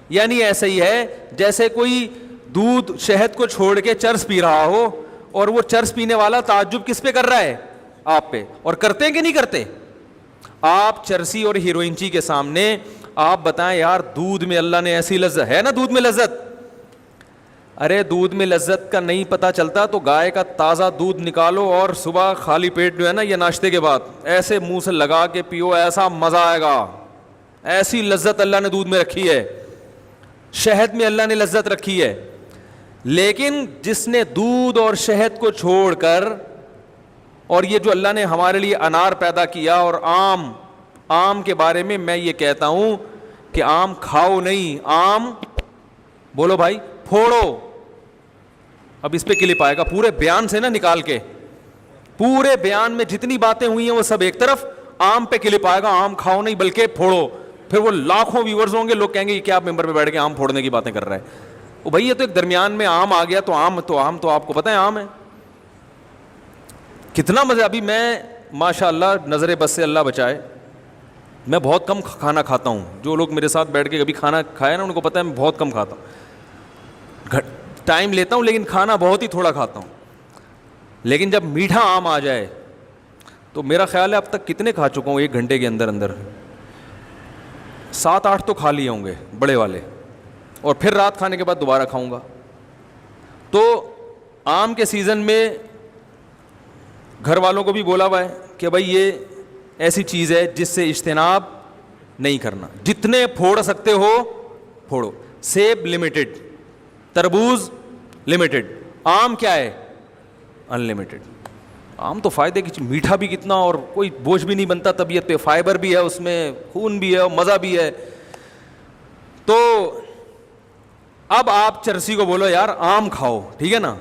یعنی ایسا ہی ہے جیسے کوئی دودھ شہد کو چھوڑ کے چرس پی رہا ہو، اور وہ چرس پینے والا تعجب کس پہ کر رہا ہے؟ آپ پہ. اور کرتے ہیں کہ نہیں کرتے؟ آپ چرسی اور ہیروئنچی کے سامنے آپ بتائیں یار دودھ میں اللہ نے ایسی لذت ہے نا، دودھ میں لذت، ارے دودھ میں لذت کا نہیں پتہ چلتا تو گائے کا تازہ دودھ نکالو اور صبح خالی پیٹ جو ہے نا، یہ ناشتے کے بعد ایسے منہ سے لگا کے پیو، ایسا مزہ آئے گا. ایسی لذت اللہ نے دودھ میں رکھی ہے، شہد میں اللہ نے لذت رکھی ہے. لیکن جس نے دودھ اور شہد کو چھوڑ کر، اور یہ جو اللہ نے ہمارے لیے انار پیدا کیا، اور آم کے بارے میں یہ کہتا ہوں کہ آم کھاؤ نہیں، آم بولو بھائی پھوڑو. اب اس پہ کلپ آئے گا پورے بیان سے نا نکال کے، پورے بیان میں جتنی باتیں ہوئی ہیں وہ سب ایک طرف، آم پہ کلپ آئے گا، آم کھاؤ نہیں بلکہ پھوڑو. پھر وہ لاکھوں ویورز ہوں گے, لوگ کہیں گے یہ کیا آپ ممبر پہ بیٹھ کے آم پھوڑنے کی باتیں کر رہا ہے. وہ بھائی یہ تو ایک درمیان میں آم آ گیا, تو آم تو آپ کو پتہ ہے آم ہے کتنا مزہ. ابھی میں ماشاء اللہ نظر بس سے اللہ بچائے, میں بہت کم کھانا کھاتا ہوں. جو لوگ میرے ساتھ بیٹھ کے کبھی کھانا کھایا نا ان کو پتہ ہے میں بہت کم کھاتا ہوں, ٹائم لیتا ہوں لیکن کھانا بہت ہی تھوڑا کھاتا ہوں. لیکن جب میٹھا آم آ جائے تو میرا خیال ہے اب تک کتنے کھا چکا ہوں 1 گھنٹے کے اندر 7-8 تو کھا لیے ہوں گے بڑے والے, اور پھر رات کھانے کے بعد دوبارہ کھاؤں گا. تو آم کے سیزن میں گھر والوں کو بھی بولا ہوا ہے کہ بھائی یہ ایسی چیز ہے جس سے اجتناب نہیں کرنا, جتنے پھوڑ سکتے ہو پھوڑو. سیب لمیٹڈ, تربوز لمیٹڈ, آم کیا ہے ان لمیٹڈ. آم تو فائدے کی, میٹھا بھی کتنا اور کوئی بوجھ بھی نہیں بنتا طبیعت پہ, فائبر بھی ہے اس میں, خون بھی ہے اور مزہ بھی ہے. تو اب آپ چرسی کو بولو یار آم کھاؤ, ٹھیک ہے نا,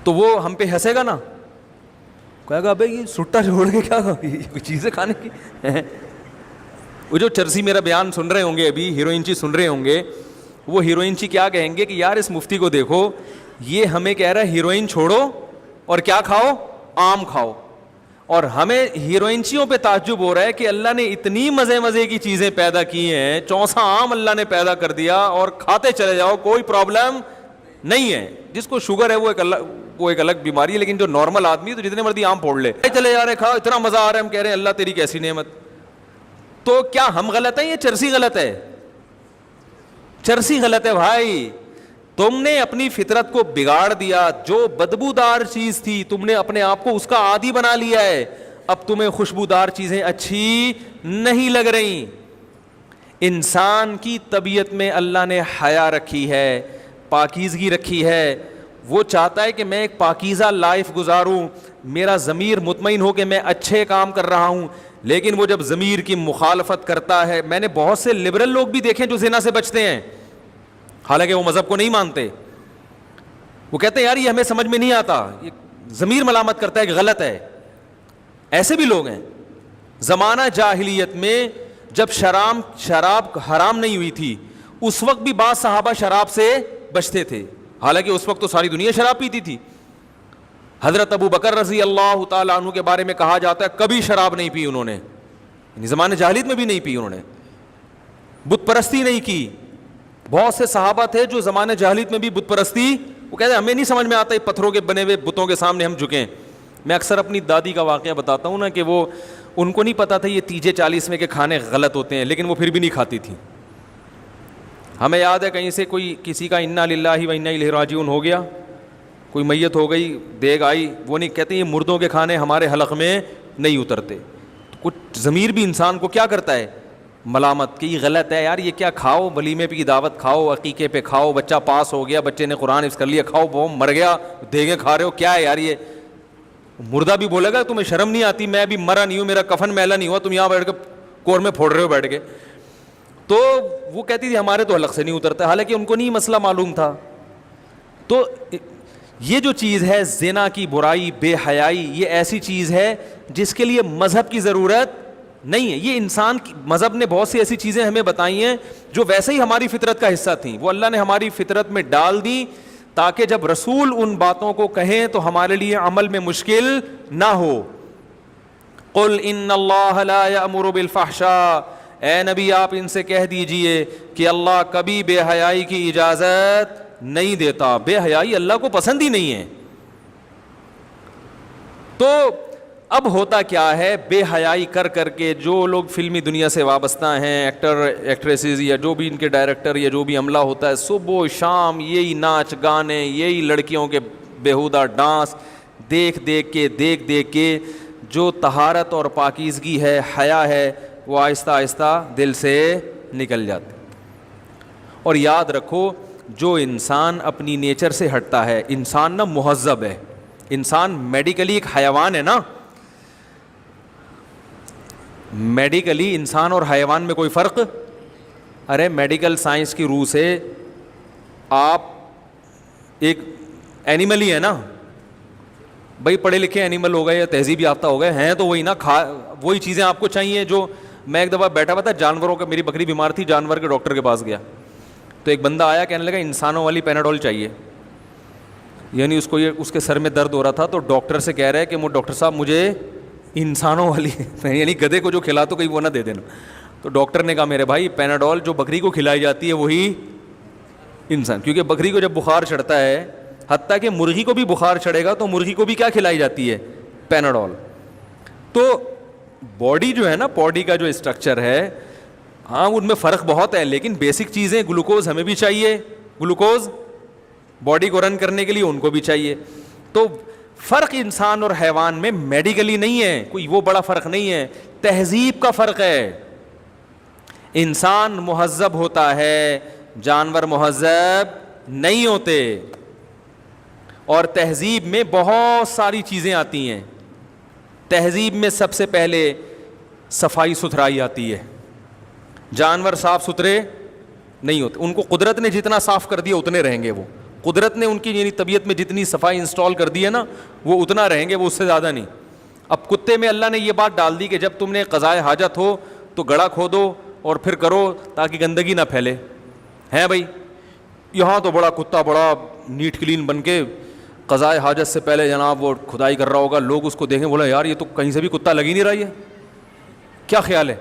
تو وہ ہم پہ ہنسے گا نا, کہے گا بھائی یہ سٹا چھوڑ کے کیا کوئی چیزیں کھانے کی. وہ جو چرسی میرا بیان سن رہے ہوں گے, ابھی ہیروئن چی سن رہے ہوں گے, وہ ہیروئن چی کیا کہیں گے کہ یار اس مفتی کو دیکھو, یہ ہمیں کہہ رہا ہے ہیروئن چھوڑو اور کیا کھاؤ, آم کھاؤ. اور ہمیں ہیروئنچیوں پہ تعجب ہو رہا ہے کہ اللہ نے اتنی مزے کی چیزیں پیدا کی ہیں, 64 آم اللہ نے پیدا کر دیا اور کھاتے چلے جاؤ, کوئی پرابلم نہیں ہے. جس کو شوگر ہے وہ ایک الگ بیماری ہے, لیکن جو نارمل آدمی ہے تو جتنے مرضی آم پھوڑ لے, چلے جا رہے کھاؤ, اتنا مزہ آ رہا ہے, ہم کہہ رہے ہیں اللہ تیری کیسی نعمت. تو کیا ہم غلط ہیں یا چرسی غلط ہے؟ چرسی غلط ہے بھائی. تم نے اپنی فطرت کو بگاڑ دیا, جو بدبودار چیز تھی تم نے اپنے آپ کو اس کا عادی بنا لیا ہے. اب تمہیں خوشبودار چیزیں اچھی نہیں لگ رہی. انسان کی طبیعت میں اللہ نے حیا رکھی ہے, پاکیزگی رکھی ہے. وہ چاہتا ہے کہ میں ایک پاکیزہ لائف گزاروں, میرا ضمیر مطمئن ہو کہ میں اچھے کام کر رہا ہوں. لیکن وہ جب ضمیر کی مخالفت کرتا ہے, میں نے بہت سے لبرل لوگ بھی دیکھے جو زنا سے بچتے ہیں حالانکہ وہ مذہب کو نہیں مانتے. وہ کہتے ہیں یار یہ ہمیں سمجھ میں نہیں آتا, یہ ضمیر ملامت کرتا ہے کہ غلط ہے. ایسے بھی لوگ ہیں. زمانہ جاہلیت میں جب شراب حرام نہیں ہوئی تھی, اس وقت بھی بعض صحابہ شراب سے بچتے تھے, حالانکہ اس وقت تو ساری دنیا شراب پیتی تھی. حضرت ابو بکر رضی اللہ تعالیٰ عنہ کے بارے میں کہا جاتا ہے کبھی شراب نہیں پی انہوں نے, یعنی زمانہ جاہلیت میں بھی نہیں پی انہوں نے, بت پرستی نہیں کی. بہت سے صحابہ تھے جو زمانہ جاہلیت میں بھی بت پرستی, وہ کہتے ہیں ہمیں نہیں سمجھ میں آتا یہ پتھروں کے بنے ہوئے بتوں کے سامنے ہم جھکیں. میں اکثر اپنی دادی کا واقعہ بتاتا ہوں نا کہ وہ ان کو نہیں پتا تھا یہ تیجے 40 میں کے کھانے غلط ہوتے ہیں, لیکن وہ پھر بھی نہیں کھاتی تھی. ہمیں یاد ہے کہیں سے کوئی کسی کا انا للہ و انا الیہ راجعون ہو گیا, کوئی میت ہو گئی, دیگ آئی, وہ نہیں کہتے یہ مردوں کے کھانے ہمارے حلق میں نہیں اترتے. کچھ ضمیر بھی انسان کو کیا کرتا ہے, ملامت کہ یہ غلط ہے یار, یہ کیا کھاؤ, ولیمے پہ کی دعوت کھاؤ, عقیقے پہ کھاؤ, بچہ پاس ہو گیا, بچے نے قرآن حفظ کر لیا, کھاؤ, وہ مر گیا, دیگیں کھا رہے ہو, کیا ہے یار یہ. مردہ بھی بولے گا تمہیں شرم نہیں آتی, میں ابھی مرا نہیں ہوں, میرا کفن میلا نہیں ہوا, تم یہاں بیٹھ کے کور میں پھوڑ رہے ہو بیٹھ کے. تو وہ کہتی تھی ہمارے تو حلق سے نہیں اترتا, حالانکہ ان کو نہیں مسئلہ معلوم تھا. تو یہ جو چیز ہے زنا کی برائی, بے حیائی, یہ ایسی چیز ہے جس کے لیے مذہب کی ضرورت نہیں ہے. یہ انسان کی مذہب نے بہت سی ایسی چیزیں ہمیں بتائی ہیں جو ویسے ہی ہماری فطرت کا حصہ تھیں, وہ اللہ نے ہماری فطرت میں ڈال دی تاکہ جب رسول ان باتوں کو کہیں تو ہمارے لیے عمل میں مشکل نہ ہو. قل ان اللہ لا یأمر بالفحشاء, اے نبی آپ ان سے کہہ دیجئے کہ اللہ کبھی بے حیائی کی اجازت نہیں دیتا. بے حیائی اللہ کو پسند ہی نہیں ہے. تو اب ہوتا کیا ہے, بے حیائی کر کر کے جو لوگ فلمی دنیا سے وابستہ ہیں, ایکٹر ایکٹریسز یا جو بھی ان کے ڈائریکٹر یا جو بھی عملہ ہوتا ہے, صبح و شام یہی ناچ گانے, یہی لڑکیوں کے بیہودہ ڈانس دیکھ دیکھ کے جو طہارت اور پاکیزگی ہے, حیا ہے, وہ آہستہ آہستہ دل سے نکل جاتے. اور یاد رکھو جو انسان اپنی نیچر سے ہٹتا ہے, انسان نا مہذب ہے, انسان میڈیکلی ایک حیوان ہے نا, میڈیکلی انسان اور حیوان میں کوئی فرق, ارے میڈیکل سائنس کی روح سے آپ ایک اینیمل ہی ہے نا بھائی, پڑھے لکھے اینیمل ہو گئے یا تہذیب یافتہ ہو گئے ہیں تو وہی نا, وہی چیزیں آپ کو چاہیے جو میں ایک دفعہ بیٹھا ہوا تھا جانوروں کا, میری بکری بیمار تھی, جانور کے ڈاکٹر کے پاس گیا تو ایک بندہ آیا کہنے لگا انسانوں والی پیناڈول چاہیے, یعنی اس کو یہ اس کے سر میں درد ہو رہا تھا, تو ڈاکٹر سے کہہ رہا ہے کہ وہ ڈاکٹر صاحب مجھے انسانوں والی یعنی گدھے کو جو کھلا تو کہیں وہ نہ دے دینا. تو ڈاکٹر نے کہا میرے بھائی پیناڈول جو بکری کو کھلائی جاتی ہے وہی انسان, کیونکہ بکری کو جب بخار چڑھتا ہے, حتیٰ کہ مرغی کو بھی بخار چڑھے گا تو مرغی کو بھی کیا کھلائی جاتی ہے, پیناڈول. تو باڈی جو ہے نا, باڈی کا جو اسٹرکچر ہے, ہاں ان میں فرق بہت ہے, لیکن بیسک چیزیں گلوکوز ہمیں بھی چاہیے, گلوکوز باڈی کو رن کرنے کے لیے ان کو بھی چاہیے. تو فرق انسان اور حیوان میں میڈیکلی نہیں ہے, کوئی وہ بڑا فرق نہیں ہے, تہذیب کا فرق ہے. انسان مہذب ہوتا ہے, جانور مہذب نہیں ہوتے. اور تہذیب میں بہت ساری چیزیں آتی ہیں. تہذیب میں سب سے پہلے صفائی ستھرائی آتی ہے. جانور صاف ستھرے نہیں ہوتے, ان کو قدرت نے جتنا صاف کر دیا اتنے رہیں گے. وہ قدرت نے ان کی یعنی طبیعت میں جتنی صفائی انسٹال کر دی ہے نا, وہ اتنا رہیں گے, وہ اس سے زیادہ نہیں. اب کتے میں اللہ نے یہ بات ڈال دی کہ جب تم نے قضائے حاجت ہو تو گڑھا کھودو اور پھر کرو تاکہ گندگی نہ پھیلے. ہیں بھائی, یہاں تو بڑا کتا بڑا نیٹ کلین بن کے قضائے حاجت سے پہلے جناب وہ کھدائی کر رہا ہوگا, لوگ اس کو دیکھیں بولا یار یہ تو کہیں سے بھی کتا لگ ہی نہیں رہا ہے, کیا خیال ہے.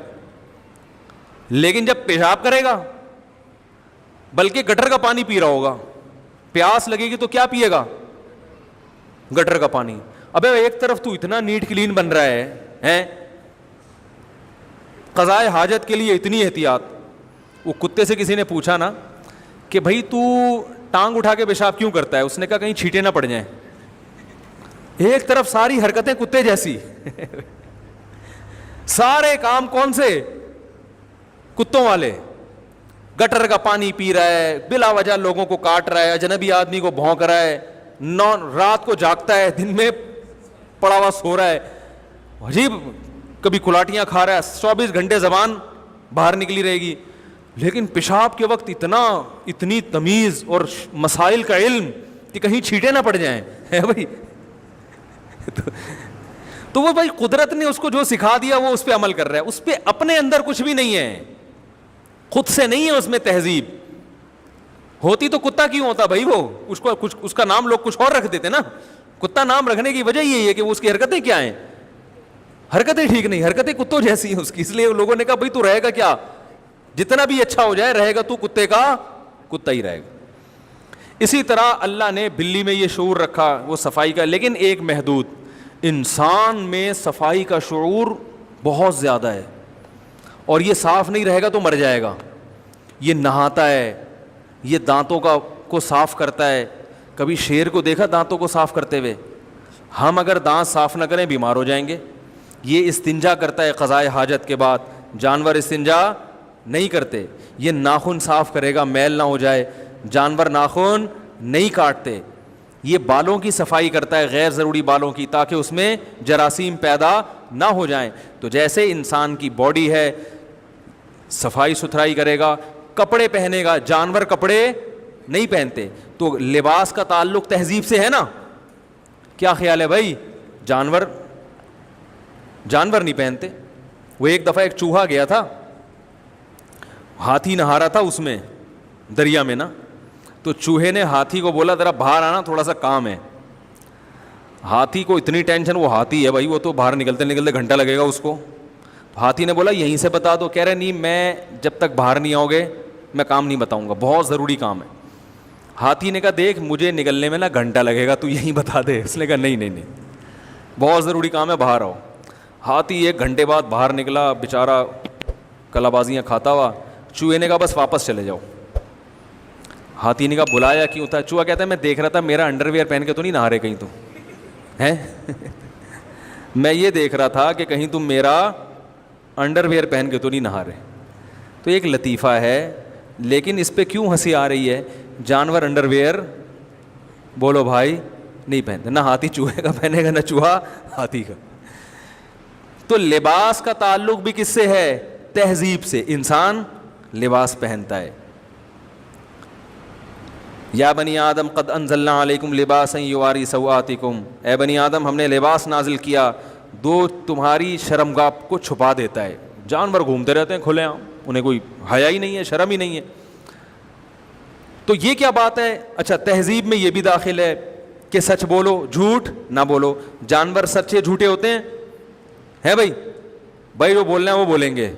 لیکن جب پیشاب کرے گا, بلکہ گٹر کا پانی پی رہا ہوگا, پیاس لگے گی تو کیا پیے گا, گٹر کا پانی. ابے ایک طرف تو اتنا نیٹ کلین بن رہا ہے, قضائے حاجت کے لیے اتنی احتیاط. وہ کتے سے کسی نے پوچھا نا کہ بھائی تو ٹانگ اٹھا کے پیشاب کیوں کرتا ہے, اس نے کہا کہیں چھینٹے نہ پڑ جائیں. ایک طرف ساری حرکتیں کتے جیسی سارے کام کون سے, کتوں والے. گٹر کا پانی پی رہا ہے, بلا وجہ لوگوں کو کاٹ رہا ہے, اجنبی آدمی کو بھونک رہا ہے, رات کو جاگتا ہے, دن میں پڑا ہوا سو رہا ہے, عجیب کبھی کلاٹیاں کھا رہا ہے, 24 گھنٹے زبان باہر نکلی رہے گی. لیکن پیشاب کے وقت اتنی تمیز اور مسائل کا علم کہ کہیں چھینٹے نہ پڑ جائیں, ہے بھائی. تو وہ بھائی قدرت نے اس کو جو سکھا دیا وہ اس پہ عمل کر رہا ہے, اس پہ اپنے اندر کچھ بھی نہیں ہے, خود سے نہیں ہے اس میں تہذیب. ہوتی تو کتا کیوں ہوتا بھائی, وہ اس کو کچھ اس کا نام لوگ کچھ اور رکھ دیتے نا. کتا نام رکھنے کی وجہ یہی ہے کہ وہ اس کی حرکتیں کیا ہیں, حرکتیں ٹھیک نہیں, حرکتیں کتوں جیسی ہیں اس کی, اس لیے لوگوں نے کہا بھائی تو رہے گا کیا, جتنا بھی اچھا ہو جائے رہے گا تو کتے کا کتا ہی رہے گا. اسی طرح اللہ نے بلی میں یہ شعور رکھا وہ صفائی کا, لیکن ایک محدود. انسان میں صفائی کا شعور بہت زیادہ ہے, اور یہ صاف نہیں رہے گا تو مر جائے گا. یہ نہاتا ہے, یہ دانتوں کو صاف کرتا ہے. کبھی شیر کو دیکھا دانتوں کو صاف کرتے ہوئے؟ ہم اگر دانت صاف نہ کریں بیمار ہو جائیں گے. یہ استنجا کرتا ہے قضائے حاجت کے بعد, جانور استنجا نہیں کرتے. یہ ناخن صاف کرے گا میل نہ ہو جائے, جانور ناخن نہیں کاٹتے. یہ بالوں کی صفائی کرتا ہے, غیر ضروری بالوں کی, تاکہ اس میں جراثیم پیدا نہ ہو جائیں. تو جیسے انسان کی باڈی ہے, صفائی ستھرائی کرے گا, کپڑے پہنے گا, جانور کپڑے نہیں پہنتے. تو لباس کا تعلق تہذیب سے ہے نا. کیا خیال ہے بھائی, جانور نہیں پہنتے. وہ ایک دفعہ ایک چوہا گیا تھا, ہاتھی نہا رہا تھا اس میں دریا میں نا, تو چوہے نے ہاتھی کو بولا ذرا باہر آنا, تھوڑا سا کام ہے. ہاتھی کو اتنی ٹینشن, وہ ہاتھی ہے بھائی, وہ تو باہر نکلتے گھنٹہ لگے گا اس کو. ہاتھی نے بولا یہیں سے بتا دو. کہہ رہے نہیں, میں جب تک باہر نہیں آؤ گے میں کام نہیں بتاؤں گا, بہت ضروری کام ہے. ہاتھی نے کہا دیکھ مجھے نکلنے میں نا گھنٹہ لگے گا, تو یہیں بتا دے. اس نے کہا نہیں بہت ضروری کام ہے, باہر آؤ. ہاتھی 1 گھنٹے بعد باہر نکلا, بیچارہ کلا بازیاں کھاتا ہوا. چوہے نے کہا بس واپس چلے جاؤ. ہاتھی نے کہا بلایا کیوں تھا؟ چوہا کہتا ہے میں دیکھ رہا تھا میرا انڈر ویئر پہن کے تو نہیں نہا رہے کہیں, تو ہیں میں یہ دیکھ رہا تھا کہ کہیں تم میرا انڈر ویئر پہن کے تو نہیں نہا رہے. تو ایک لطیفہ ہے, لیکن اس پہ کیوں ہنسی آ رہی ہے؟ جانور انڈر ویئر بولو بھائی نہیں پہنتے, نہ ہاتھی چوہے کا پہنے گا, نہ چوہا ہاتھی کا. تو لباس کا تعلق بھی کس سے ہے؟ تہذیب سے. انسان لباس پہنتا ہے. یا بنی آدم قد انزلنا علیکم لباسا یواری سوآتکم, اے بنی آدم ہم نے لباس نازل کیا دو تمہاری شرمگاہ کو چھپا دیتا ہے. جانور گھومتے رہتے ہیں کھلے عام, انہیں کوئی حیا ہی نہیں ہے, شرم ہی نہیں ہے. تو یہ کیا بات ہے؟ اچھا تہذیب میں یہ بھی داخل ہے کہ سچ بولو جھوٹ نہ بولو. جانور سچے جھوٹے ہوتے ہیں بھائی, بھائی جو بولنا ہے وہ بولیں گے,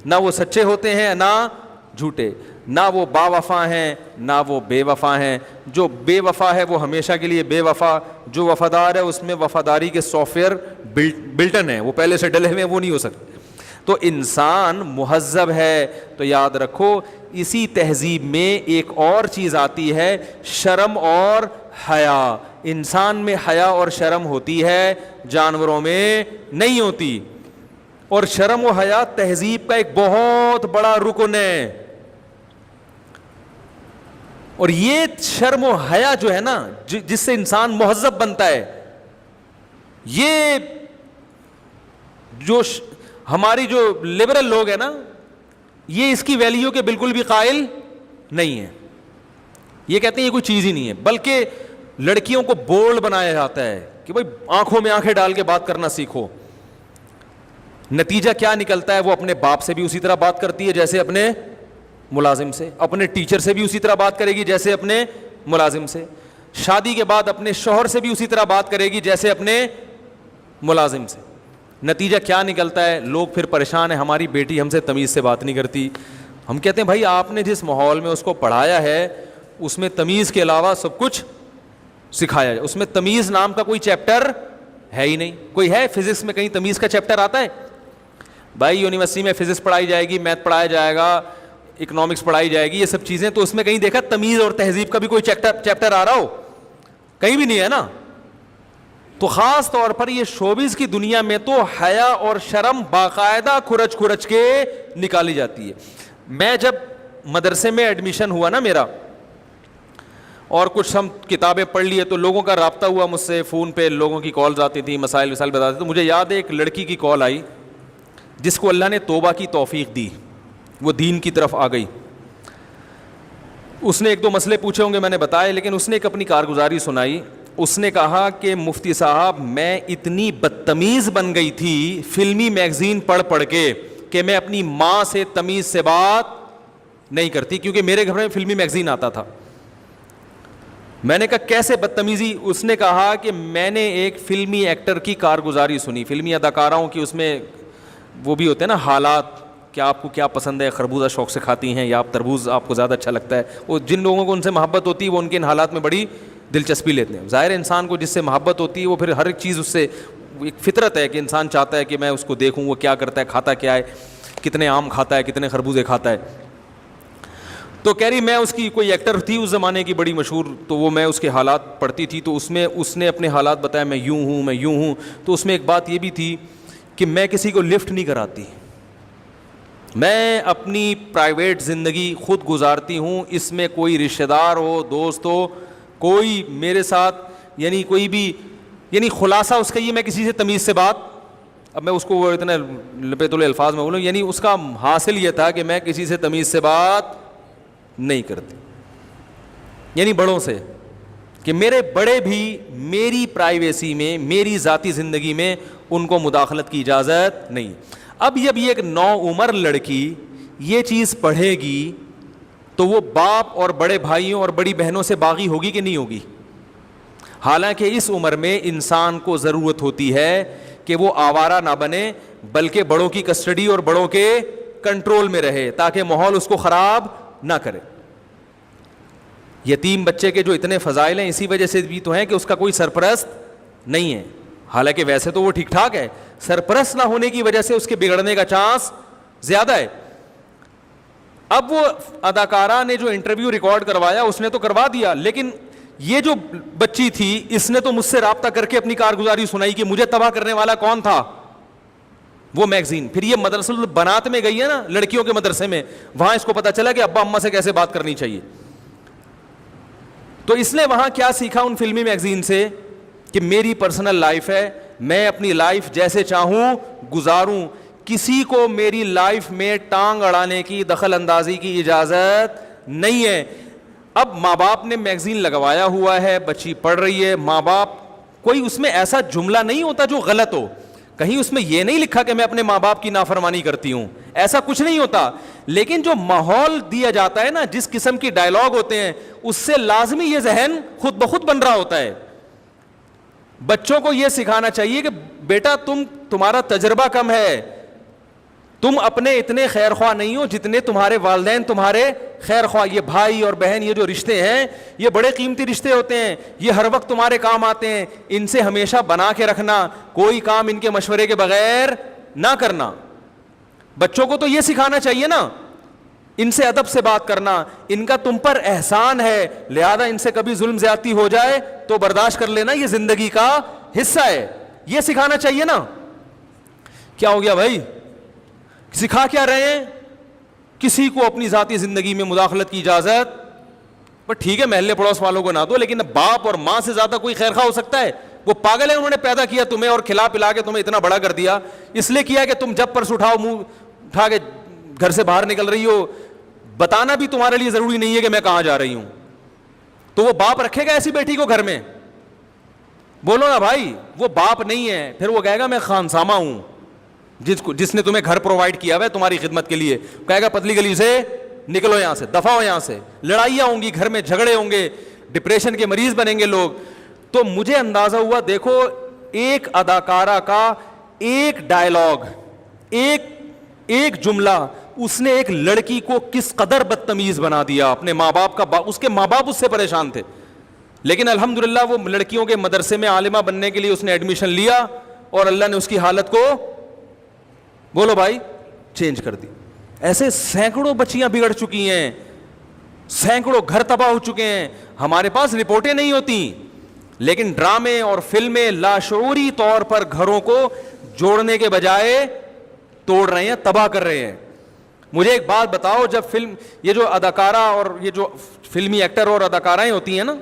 نہ وہ سچے ہوتے ہیں نہ جھوٹے, نہ وہ با وفا ہیں نہ وہ بے وفا ہیں. جو بے وفا ہے وہ ہمیشہ کے لیے بے وفا, جو وفادار ہے اس میں وفاداری کے سافٹ ویئر بلٹن ہیں, وہ پہلے سے ڈلے ہوئے ہیں, وہ نہیں ہو سکتے. تو انسان مہذب ہے تو یاد رکھو اسی تہذیب میں ایک اور چیز آتی ہے, شرم اور حیا. انسان میں حیا اور شرم ہوتی ہے, جانوروں میں نہیں ہوتی. اور شرم و حیا تہذیب کا ایک بہت بڑا رکن ہے. اور یہ شرم و حیا جو ہے نا, جس سے انسان مہذب بنتا ہے, یہ جو ہماری جو لبرل لوگ ہیں نا, یہ اس کی ویلیو کے بالکل بھی قائل نہیں ہے. یہ کہتے ہیں یہ کوئی چیز ہی نہیں ہے. بلکہ لڑکیوں کو بولڈ بنایا جاتا ہے کہ بھائی آنکھوں میں آنکھیں ڈال کے بات کرنا سیکھو. نتیجہ کیا نکلتا ہے؟ وہ اپنے باپ سے بھی اسی طرح بات کرتی ہے جیسے اپنے ملازم سے, اپنے ٹیچر سے بھی اسی طرح بات کرے گی جیسے اپنے ملازم سے, شادی کے بعد اپنے شوہر سے بھی اسی طرح بات کرے گی جیسے اپنے ملازم سے. نتیجہ کیا نکلتا ہے؟ لوگ پھر پریشان ہیں, ہماری بیٹی ہم سے تمیز سے بات نہیں کرتی. ہم کہتے ہیں بھائی آپ نے جس ماحول میں اس کو پڑھایا ہے اس میں تمیز کے علاوہ سب کچھ سکھایا جائے. اس میں تمیز نام کا کوئی چیپٹر ہے ہی نہیں. کوئی ہے فزکس میں کہیں تمیز کا چیپٹر آتا ہے؟ بھائی یونیورسٹی میں فزکس پڑھائی جائے گی, میتھ پڑھایا جائے گا, اکنامکس پڑھائی جائے گی, یہ سب چیزیں, تو اس میں کہیں دیکھا تمیز اور تہذیب کا بھی کوئی چیپٹر آ رہا ہو؟ کہیں بھی نہیں ہے نا. تو خاص طور پر یہ شوبز کی دنیا میں تو حیا اور شرم باقاعدہ کھرچ کے نکالی جاتی ہے. میں جب مدرسے میں ایڈمیشن ہوا نا میرا, اور کچھ ہم کتابیں پڑھ لیے تو لوگوں کا رابطہ ہوا مجھ سے, فون پہ لوگوں کی کالز آتی تھیں, مسائل بتاتے تھے. تو مجھے یاد ہے ایک لڑکی کی کال آئی جس کو اللہ نے توبہ کی توفیق دی, وہ دین کی طرف آ گئی. اس نے ایک دو مسئلے پوچھے ہوں گے میں نے بتائے, لیکن اس نے ایک اپنی کارگزاری سنائی. اس نے کہا کہ مفتی صاحب میں اتنی بدتمیز بن گئی تھی فلمی میگزین پڑھ کے کہ میں اپنی ماں سے تمیز سے بات نہیں کرتی, کیونکہ میرے گھر میں فلمی میگزین آتا تھا. میں نے کہا کیسے بدتمیزی؟ اس نے کہا کہ میں نے ایک فلمی ایکٹر کی کارگزاری سنی, فلمی اداکاراؤں کی, اس میں وہ بھی ہوتے ہیں نا حالات, کہ آپ کو کیا پسند ہے, خربوزہ شوق سے کھاتی ہیں یا آپ تربوز آپ کو زیادہ اچھا لگتا ہے. وہ جن لوگوں کو ان سے محبت ہوتی ہے وہ ان کے ان حالات میں بڑی دلچسپی لیتے ہیں. ظاہر انسان کو جس سے محبت ہوتی ہے وہ پھر ہر ایک چیز اس سے, ایک فطرت ہے کہ انسان چاہتا ہے کہ میں اس کو دیکھوں وہ کیا کرتا ہے, کھاتا کیا ہے, کتنے آم کھاتا ہے, کتنے خربوزے کھاتا ہے. تو کہہ رہی میں اس کی کوئی ایکٹر تھی اس زمانے کی بڑی مشہور, تو وہ میں اس کے حالات پڑھتی تھی, تو اس میں اس نے اپنے حالات بتایا, میں یوں ہوں میں یوں ہوں. تو اس میں ایک بات یہ بھی تھی کہ میں کسی کو لفٹ نہیں کراتی, میں اپنی پرائیویٹ زندگی خود گزارتی ہوں, اس میں کوئی رشتہ دار ہو, دوست ہو, کوئی میرے ساتھ یعنی کوئی بھی, یعنی خلاصہ اس کا یہ میں کسی سے تمیز سے بات, اب میں اس کو وہ اتنے لپیت الفاظ میں بولوں, یعنی اس کا حاصل یہ تھا کہ میں کسی سے تمیز سے بات نہیں کرتی, یعنی بڑوں سے, کہ میرے بڑے بھی میری پرائیویسی میں, میری ذاتی زندگی میں ان کو مداخلت کی اجازت نہیں. اب جب یہ ایک نوعمر لڑکی یہ چیز پڑھے گی تو وہ باپ اور بڑے بھائیوں اور بڑی بہنوں سے باغی ہوگی کہ نہیں ہوگی؟ حالانکہ اس عمر میں انسان کو ضرورت ہوتی ہے کہ وہ آوارہ نہ بنے, بلکہ بڑوں کی کسٹڈی اور بڑوں کے کنٹرول میں رہے تاکہ ماحول اس کو خراب نہ کرے. یتیم بچے کے جو اتنے فضائل ہیں اسی وجہ سے بھی تو ہیں کہ اس کا کوئی سرپرست نہیں ہے, حالانکہ ویسے تو وہ ٹھیک ٹھاک ہے, سرپرست نہ ہونے کی وجہ سے اس کے بگڑنے کا چانس زیادہ ہے. اب وہ اداکارہ نے جو انٹرویو ریکارڈ کروایا اس نے تو کروا دیا, لیکن یہ جو بچی تھی اس نے تو مجھ سے رابطہ کر کے اپنی کارگزاری سنائی کہ مجھے تباہ کرنے والا کون تھا, وہ میگزین. پھر یہ مدرسہ بنات میں گئی ہے نا لڑکیوں کے مدرسے میں, وہاں اس کو پتا چلا کہ ابا اماں سے کیسے بات کرنی چاہیے. تو اس نے وہاں کیا سیکھا ان فلمی میگزین سے کہ میری پرسنل لائف ہے, میں اپنی لائف جیسے چاہوں گزاروں, کسی کو میری لائف میں ٹانگ اڑانے کی, دخل اندازی کی اجازت نہیں ہے. اب ماں باپ نے میگزین لگوایا ہوا ہے, بچی پڑھ رہی ہے, ماں باپ, کوئی اس میں ایسا جملہ نہیں ہوتا جو غلط ہو, کہیں اس میں یہ نہیں لکھا کہ میں اپنے ماں باپ کی نافرمانی کرتی ہوں, ایسا کچھ نہیں ہوتا. لیکن جو ماحول دیا جاتا ہے نا, جس قسم کی ڈائلاگ ہوتے ہیں, اس سے لازمی یہ ذہن خود بخود بن رہا ہوتا ہے. بچوں کو یہ سکھانا چاہیے کہ بیٹا تمہارا تجربہ کم ہے, تم اپنے اتنے خیر خواہ نہیں ہو جتنے تمہارے والدین تمہارے خیر خواہ. یہ بھائی اور بہن, یہ جو رشتے ہیں, یہ بڑے قیمتی رشتے ہوتے ہیں, یہ ہر وقت تمہارے کام آتے ہیں. ان سے ہمیشہ بنا کے رکھنا, کوئی کام ان کے مشورے کے بغیر نہ کرنا. بچوں کو تو یہ سکھانا چاہیے نا, ان سے ادب سے بات کرنا, ان کا تم پر احسان ہے, لہذا ان سے کبھی ظلم زیادتی ہو جائے تو برداشت کر لینا, یہ زندگی کا حصہ ہے. یہ سکھانا چاہیے نا. کیا ہو گیا بھائی, سکھا کیا رہے ہیں؟ کسی کو اپنی ذاتی زندگی میں مداخلت کی اجازت, پر ٹھیک ہے محلے پڑوس والوں کو نہ دو, لیکن باپ اور ماں سے زیادہ کوئی خیر خواہ ہو سکتا ہے؟ وہ پاگل ہے, انہوں نے پیدا کیا تمہیں اور کھلا پلا کے تمہیں اتنا بڑا کر دیا, اس لیے کیا کہ تم جب پرس اٹھاؤ منہ اٹھا کے گھر سے باہر نکل رہی ہو, بتانا بھی تمہارے لیے ضروری نہیں ہے کہ میں کہاں جا رہی ہوں. تو وہ باپ رکھے گا ایسی بیٹی کو گھر میں؟ بولو نا بھائی, وہ باپ نہیں ہے. پھر وہ کہے گا میں خانسامہ ہوں, جس نے تمہیں گھر پرووائڈ کیا ہوا ہے تمہاری خدمت کے لیے, کہے گا پتلی گلی سے نکلو, یہاں سے دفع ہو, یہاں سے. لڑائیاں ہوں گی گھر میں, جھگڑے ہوں گے, ڈپریشن کے مریض بنیں گے لوگ. تو مجھے اندازہ ہوا, دیکھو ایک اداکارہ کا ایک ڈائلاگ, ایک جملہ, اس نے ایک لڑکی کو کس قدر بدتمیز بنا دیا. اپنے ماں باپ کا, اس کے ماں باپ اس سے پریشان تھے, لیکن الحمدللہ وہ لڑکیوں کے مدرسے میں عالمہ بننے کے لیے اس نے ایڈمیشن لیا, اور اللہ نے اس کی حالت کو, بولو بھائی, چینج کر دی. ایسے سینکڑوں بچیاں بگڑ چکی ہیں, سینکڑوں گھر تباہ ہو چکے ہیں. ہمارے پاس رپورٹیں نہیں ہوتی, لیکن ڈرامے اور فلمیں لاشعوری طور پر گھروں کو جوڑنے کے بجائے توڑ رہے ہیں, تباہ کر رہے ہیں. مجھے ایک بات بتاؤ, جب فلم, یہ جو اداکارہ اور یہ جو فلمی ایکٹر اور اداکارائیں ہوتی ہیں نا,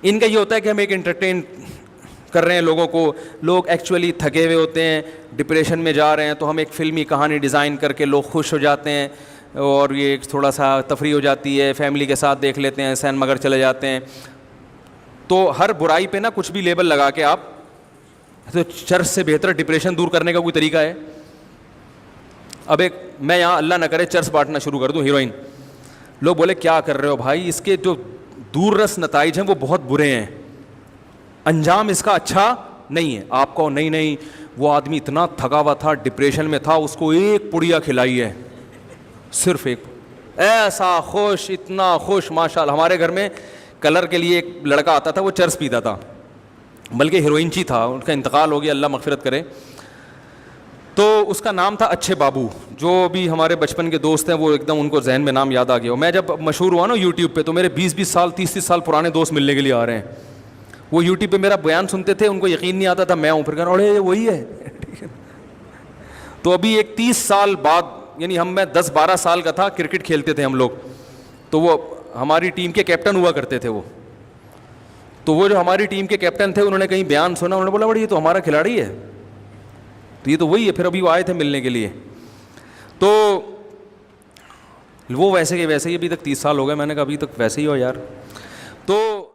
ان کا یہ ہوتا ہے کہ ہم ایک انٹرٹین کر رہے ہیں لوگوں کو. لوگ ایکچولی تھکے ہوئے ہوتے ہیں, ڈپریشن میں جا رہے ہیں, تو ہم ایک فلمی کہانی ڈیزائن کر کے لوگ خوش ہو جاتے ہیں, اور یہ تھوڑا سا تفریح ہو جاتی ہے, فیملی کے ساتھ دیکھ لیتے ہیں, سین مگر چلے جاتے ہیں. تو ہر برائی پہ نا کچھ بھی لیبل لگا کے آپ, تو چرس سے بہتر ڈپریشن دور کرنے کا کوئی طریقہ ہے؟ اب ایک میں یہاں اللہ نہ کرے چرس بانٹنا شروع کر دوں, ہیروئن, لوگ بولے کیا کر رہے ہو بھائی, اس کے جو دور رس نتائج ہیں وہ بہت برے ہیں, انجام اس کا اچھا نہیں ہے. آپ کو نہیں, وہ آدمی اتنا تھکا ہوا تھا, ڈپریشن میں تھا, اس کو ایک پڑیا کھلائی ہے, صرف ایک, ایسا خوش, اتنا خوش ماشاءاللہ. ہمارے گھر میں کلر کے لیے ایک لڑکا آتا تھا, وہ چرس پیتا تھا, بلکہ ہیروئنچی تھا, ان کا انتقال ہو گیا, اللہ مغفرت کرے. تو اس کا نام تھا اچھے بابو. جو بھی ہمارے بچپن کے دوست ہیں وہ ایک دم ان کو ذہن میں نام یاد آ گیا. میں جب مشہور ہوا نا یوٹیوب پہ, تو میرے 20 سال 30 سال پرانے دوست ملنے کے لیے آ رہے ہیں. وہ یوٹیوب پہ میرا بیان سنتے تھے, ان کو یقین نہیں آتا تھا میں ہوں, پھر کہا ارے وہی ہے. تو ابھی ایک 30 سال بعد, یعنی میں 10-12 سال کا تھا, کرکٹ کھیلتے تھے ہم لوگ, تو وہ ہماری ٹیم کے کیپٹن ہوا کرتے تھے. تو وہ جو ہماری ٹیم کے کیپٹن تھے, انہوں نے کہیں بیان سنا, انہوں نے بولا بڑی یہ تو ہمارا کھلاڑی ہے, تو یہ تو وہی ہے. پھر ابھی وہ آئے تھے ملنے کے لیے, تو وہ ویسے کہ ویسے ہی, ابھی تک 30 سال ہو گئے. میں نے کہا ابھی تک ویسے ہی ہو یار. تو